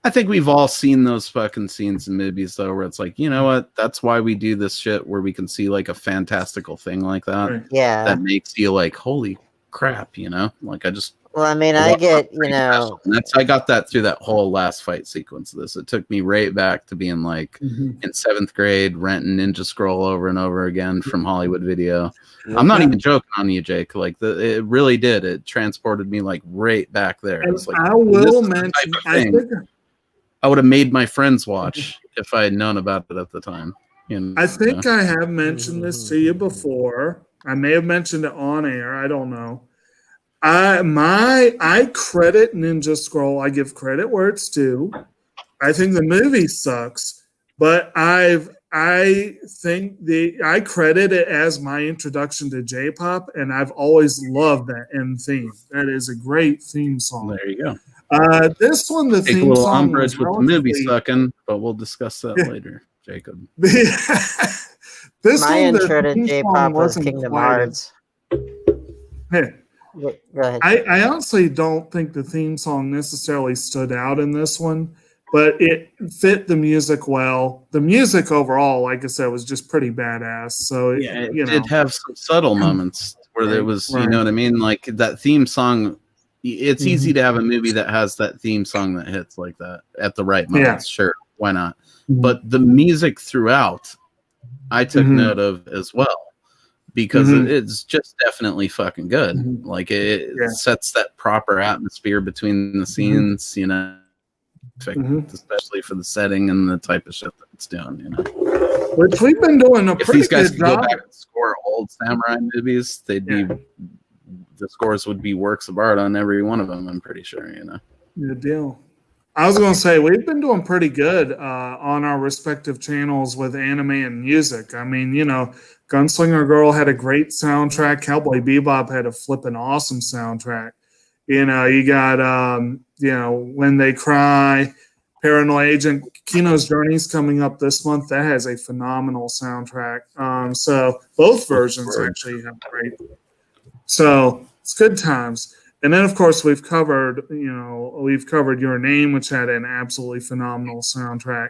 I think we've all seen those fucking scenes in movies, though, where it's like, you know what? That's why we do this shit, where we can see like a fantastical thing like that. Yeah, that makes you like, holy crap, you know? Like I just. Well, I mean, I get, you know, I got that through that whole last fight sequence of this. It took me right back to being like in 7th grade, renting Ninja Scroll over and over again from Hollywood Video. I'm not even joking on you, Jake. Like it really did. It transported me like right back there. It was like, I will mention, I would have made my friends watch if I had known about it at the time. You know? I think I have mentioned this to you before. I may have mentioned it on air. I don't know. I credit Ninja Scroll. I give credit where it's due. I think the movie sucks, but I think I credit it as my introduction to J-pop, and I've always loved that end theme. That is a great theme song. There you go. This one, the Take theme a little song umbrage with the movie sucking, but we'll discuss that later, Jacob. My intro to J-pop was Kingdom Hearts. Hey. Go ahead. I honestly don't think the theme song necessarily stood out in this one, but it fit the music well. The music overall, like I said, was just pretty badass. So it did have some subtle moments where there was, you know what I mean? Like that theme song, it's easy to have a movie that has that theme song that hits like that at the right moments. Sure, why not? But the music throughout, I took note of as well. because it's just definitely fucking good. Like it sets that proper atmosphere between the scenes, you know, especially for the setting and the type of shit that it's doing, you know. Which we've been doing a If pretty these guys good could go job. back and score old samurai movies, they'd be the scores would be works of art on every one of them. I'm pretty sure, you know. Good deal. I was going to say we've been doing pretty good on our respective channels with anime and music. I mean, you know, Gunslinger Girl had a great soundtrack. Cowboy Bebop had a flippin' awesome soundtrack. You know, you got you know, When They Cry, Paranoid Agent, Kino's Journey's coming up this month. That has a phenomenal soundtrack. So both versions actually have great. So it's good times. And then, of course, we've covered Your Name, which had an absolutely phenomenal soundtrack.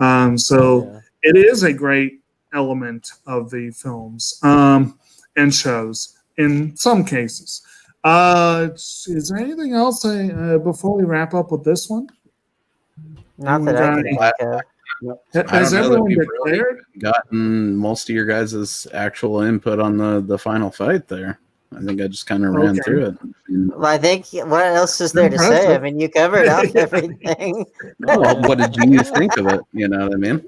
It is a great element of the films and shows in some cases. Is there anything else before we wrap up with this one? Not that I can think of. Has everyone declared? Gotten most of your guys' actual input on the final fight there. I think I just kind of ran through it. Well, I think what else is there to say? I mean, you covered up everything. Well, what did you think of it? You know what I mean?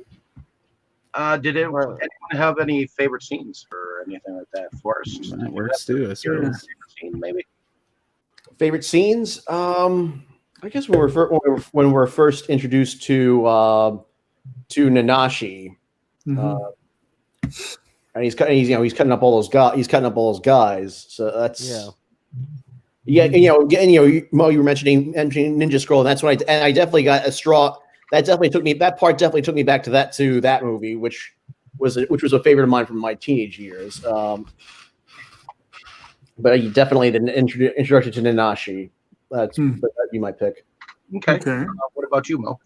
Did anyone have any favorite scenes or anything like that for us? That works too, I suppose. Maybe. Favorite scenes? I guess when we're first introduced to Nanashi, and he's cutting up all those guys. He's cutting up all those guys. So that's Mo, you were mentioning Ninja Scroll, and that's when I definitely got a straw. That part definitely took me back to that movie, which was a favorite of mine from my teenage years. But definitely the introduction to Nanashi. That'd be my pick. Okay. What about you, Mo?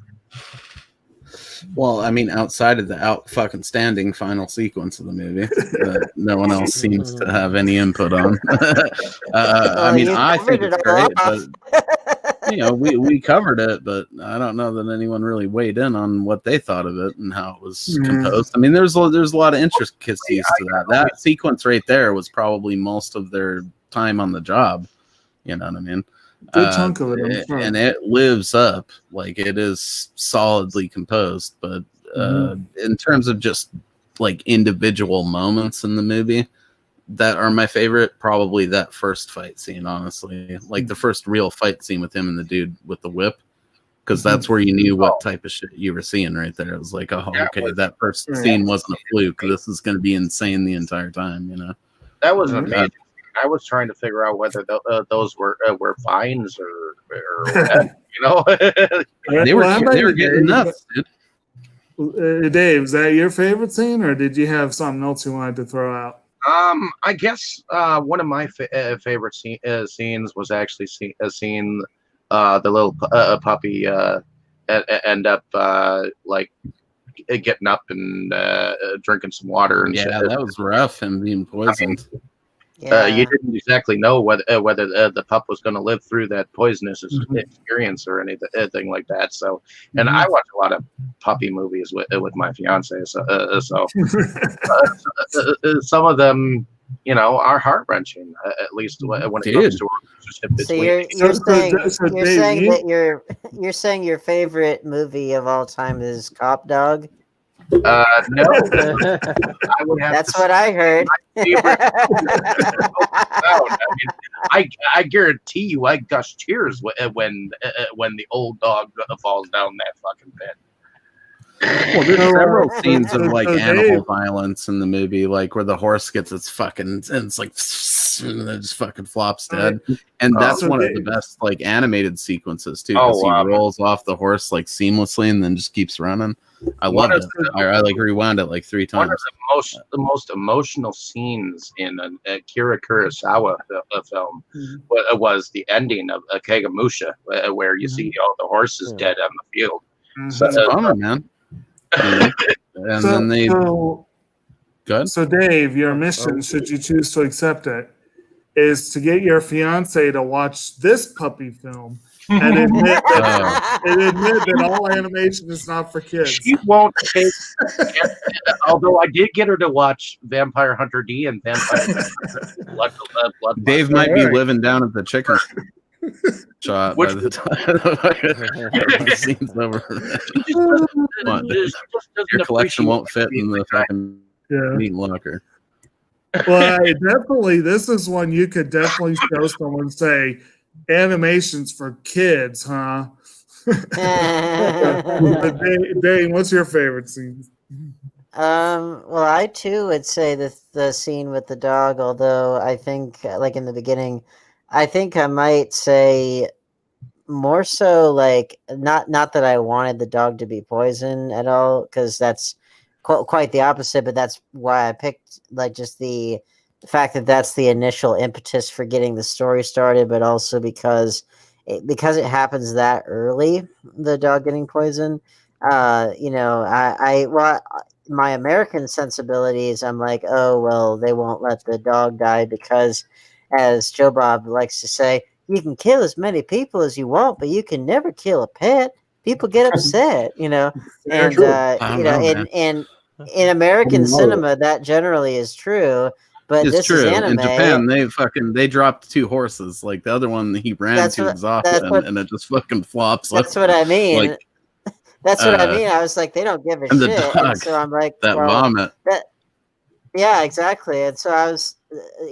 Well, I mean, outside of the fucking standing final sequence of the movie, that no one else seems to have any input on. I mean, I think it's great, but you know, we covered it, but I don't know that anyone really weighed in on what they thought of it and how it was composed. I mean, there's a lot of intricacies to that. That sequence right there was probably most of their time on the job. You know what I mean? Good chunk of it, and it lives up. Like, it is solidly composed, but in terms of just like individual moments in the movie that are my favorite, probably that first fight scene, honestly. Like the first real fight scene with him and the dude with the whip, because that's where you knew what type of shit you were seeing right there. It was like, oh, okay, that first scene wasn't a fluke. This is going to be insane the entire time, you know? That was amazing. I was trying to figure out whether those were vines or what, you know. they were getting nuts, dude. Dave, is that your favorite scene, or did you have something else you wanted to throw out? I guess one of my favorite scenes was actually seeing the little puppy end up like getting up and drinking some water and shit. That was rough, him being poisoned. You didn't exactly know whether the pup was going to live through that poisonous experience or anything like that. So, and I watch a lot of puppy movies with my fiance. So some of them, you know, are heart wrenching. At least when it comes to a relationship. So you're saying your favorite movie of all time is Cop Dog? No, I would have. That's what I heard. I guarantee you, I gush tears when the old dog falls down that fucking pit. Well, there's several scenes of like animal violence in the movie, like where the horse gets its fucking, and it's like, and it just fucking flops dead. And that's one of the best like animated sequences too, because he rolls off the horse like seamlessly and then just keeps running. I love it. I like rewound it like 3 times. One of the most emotional scenes in a Akira Kurosawa film was the ending of Kagemusha, where you see all the horses dead on the field. So that's a bummer, man. Then they good. So Dave, your mission, should you choose to accept it, is to get your fiance to watch this puppy film and admit that all animation is not for kids. She won't take Although I did get her to watch Vampire Hunter D and Vampire Blood. Dave might be living down at the chicken shop by the time the scene's over. Your collection won't fit in the fucking meat locker. Well, this is one you could definitely show someone and say, animations for kids, huh? Dane, what's your favorite scene? Well, I too would say the scene with the dog, although I think, like in the beginning, I think I might say more so like not that I wanted the dog to be poisoned at all, because that's quite the opposite, but that's why I picked like just the fact that that's the initial impetus for getting the story started, but also because it happens that early, the dog getting poisoned. My American sensibilities, I'm like, oh well, they won't let the dog die because, as Joe Bob likes to say, you can kill as many people as you want, but you can never kill a pet. People get upset, and in American cinema, that generally is true. But it's this true. is anime. In Japan, they dropped 2 horses. Like the other one, he ran too exhausted, and it just fucking flops. That's what I mean. Like, that's what I mean. I was like, they don't give a shit. And so I'm like, that vomit. Yeah, exactly. And so I was,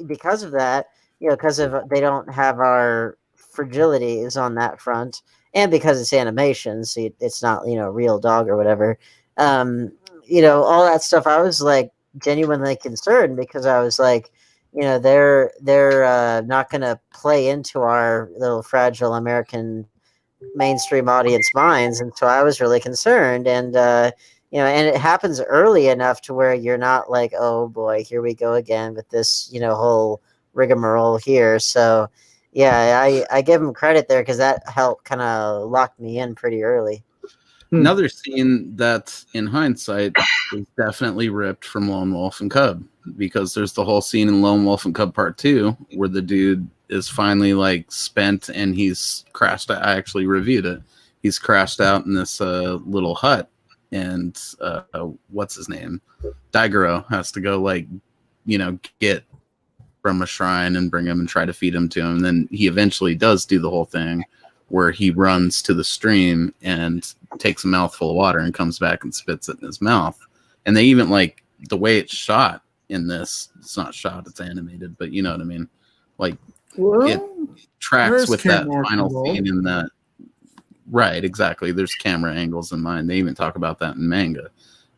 because of that, because they don't have our fragilities on that front, and because it's animation, so it's not real dog or whatever. All that stuff. I was like genuinely concerned because I was like, they're not going to play into our little fragile American mainstream audience minds, and so I was really concerned. And and it happens early enough to where you're not like, oh boy, here we go again with this whole rigmarole here. So yeah, I give them credit there because that helped kind of lock me in pretty early. Another scene that, in hindsight, is definitely ripped from Lone Wolf and Cub, because there's the whole scene in Lone Wolf and Cub Part 2 where the dude is finally like spent and he's crashed out. I actually reviewed it. He's crashed out in this little hut, and what's his name? Daigoro has to go get from a shrine and bring him and try to feed him to him. And then he eventually does do the whole thing where he runs to the stream and takes a mouthful of water and comes back and spits it in his mouth. And they even the way it's shot in this, it's not shot, it's animated, but you know what I mean? It tracks with that final scene in that. Right, exactly. There's camera angles in mind. They even talk about that in manga.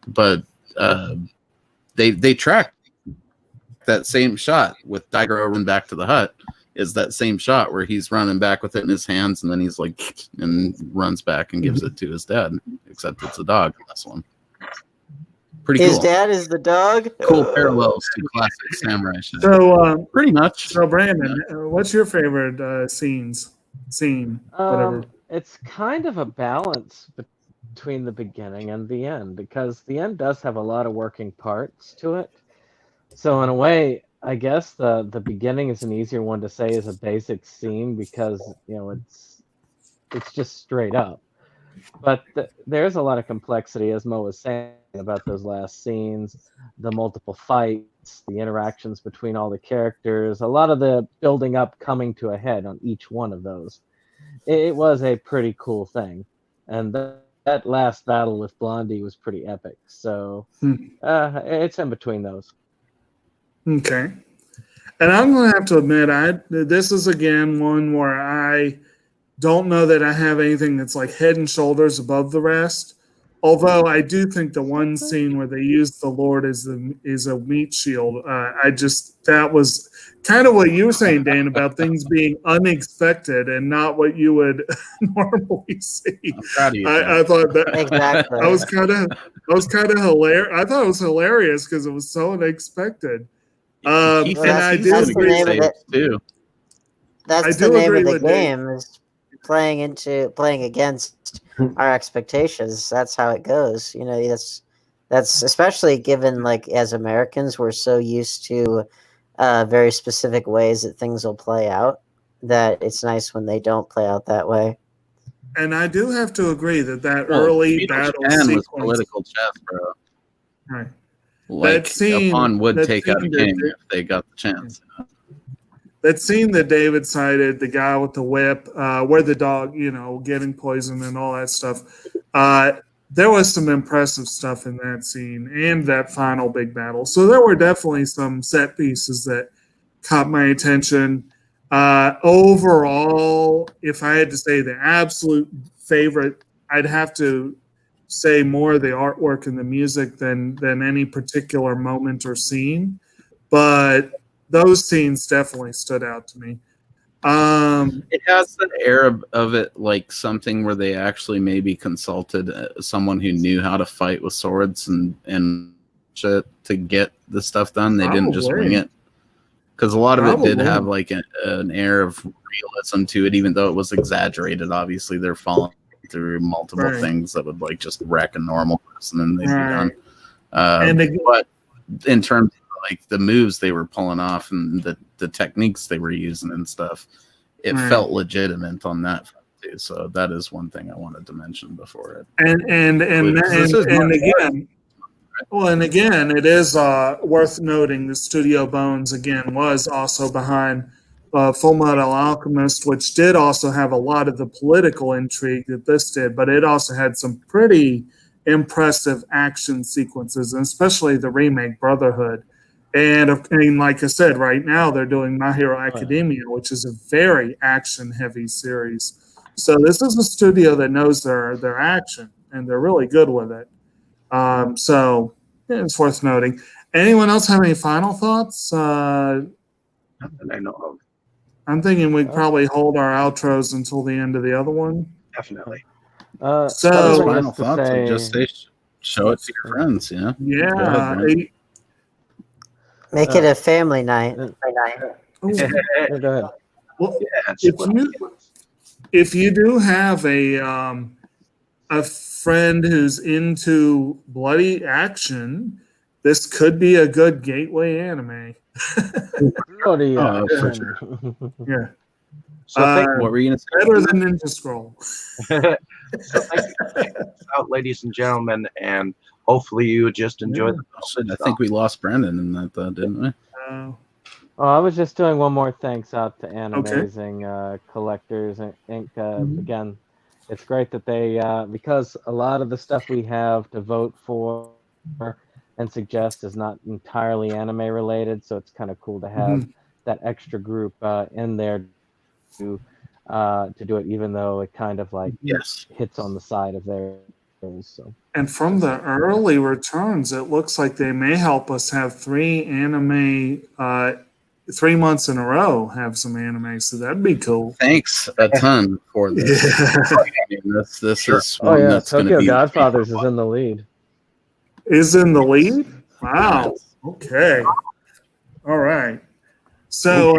But they track that same shot with Daigoro run back to the hut. Is that same shot where he's running back with it in his hands, and then he's and runs back and gives it to his dad, except it's a dog in this one. Pretty cool. His dad is the dog? Cool parallels to classic samurai shit. So, pretty much. So, Brandon, what's your favorite scene? Whatever. It's kind of a balance between the beginning and the end, because the end does have a lot of working parts to it. So in a way, I guess the beginning is an easier one to say as a basic scene because it's just straight up. But there's a lot of complexity, as Mo was saying, about those last scenes, the multiple fights, the interactions between all the characters, a lot of the building up coming to a head on each one of those. It was a pretty cool thing. And that last battle with Blondie was pretty epic. So it's in between those. Okay. And I'm going to have to admit, this is again one where I don't know that I have anything that's like head and shoulders above the rest. Although I do think the one scene where they use the Lord is a meat shield. That was kind of what you were saying, Dan, about things being unexpected and not what you would normally see. I thought that exactly. I was kind of hilarious. I thought it was hilarious because it was so unexpected. And I do agree with it too. That's the name of the game, is playing against our expectations. That's how it goes. That's especially given as Americans, we're so used to very specific ways that things will play out, that it's nice when they don't play out that way. And I do have to agree that early battle sequence was political chess, bro. Right. Like scene- Japan would that take out a scene that king they- if they got the chance. That scene that David cited, the guy with the whip, where the dog, getting poisoned and all that stuff. There was some impressive stuff in that scene and that final big battle. So there were definitely some set pieces that caught my attention. Overall, if I had to say the absolute favorite, I'd have to say more of the artwork and the music than any particular moment or scene. But those scenes definitely stood out to me. It has the air of it like something where they actually maybe consulted someone who knew how to fight with swords and shit to get the stuff done. They didn't just wing it. Because a lot of it did have like an air of realism to it, even though it was exaggerated. Obviously, they're following through multiple things that would like just wreck a normal person and they'd be done. But in terms of like the moves they were pulling off and the techniques they were using and stuff, it felt legitimate on that front too. So that is one thing I wanted to mention before it. And again, it is worth noting the Studio Bones again was also behind Full Metal Alchemist, which did also have a lot of the political intrigue that this did, but it also had some pretty impressive action sequences, and especially the remake Brotherhood. And like I said, right now they're doing My Hero Academia, which is a very action-heavy series. So this is a studio that knows their action, and they're really good with it. So it's worth noting. Anyone else have any final thoughts? Nothing I know of. I'm thinking we'd probably hold our outros until the end of the other one. Definitely. So final thoughts, I just say show it to your friends. Yeah. Make it a family night. Go ahead. Well, if you do have a friend who's into bloody action, this could be a good gateway anime. For sure. Yeah. So what were you going to say? Better than Ninja Scroll. So thank you for checking us out, ladies and gentlemen, and hopefully you just enjoyed the I think we lost Brandon in that, didn't we? I was just doing one more thanks out to Animazing Collectors Inc. Again, it's great that they, because a lot of the stuff we have to vote for and suggest is not entirely anime related, so it's kind of cool to have that extra group in there to do it, even though it kind of like hits on the side of theirs. So. And from the early returns, it looks like they may help us have 3 anime 3 months in a row have some anime, so that'd be cool. Thanks a ton for this. This is one that's Tokyo be Godfathers is in the lead. Is in the lead? Wow. Okay. All right. So,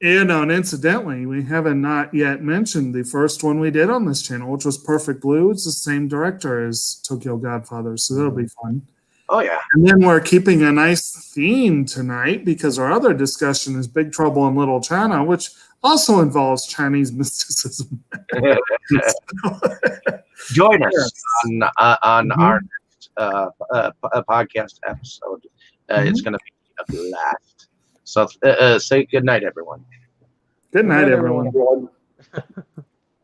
and incidentally, we haven't not yet mentioned the first one we did on this channel, which was Perfect Blue. It's the same director as Tokyo Godfathers, so that'll be fun. Oh, yeah. And then we're keeping a nice theme tonight because our other discussion is Big Trouble in Little China, which also involves Chinese mysticism. Join us on our next podcast episode. It's going to be a blast. So say good night, everyone. Good night, everyone.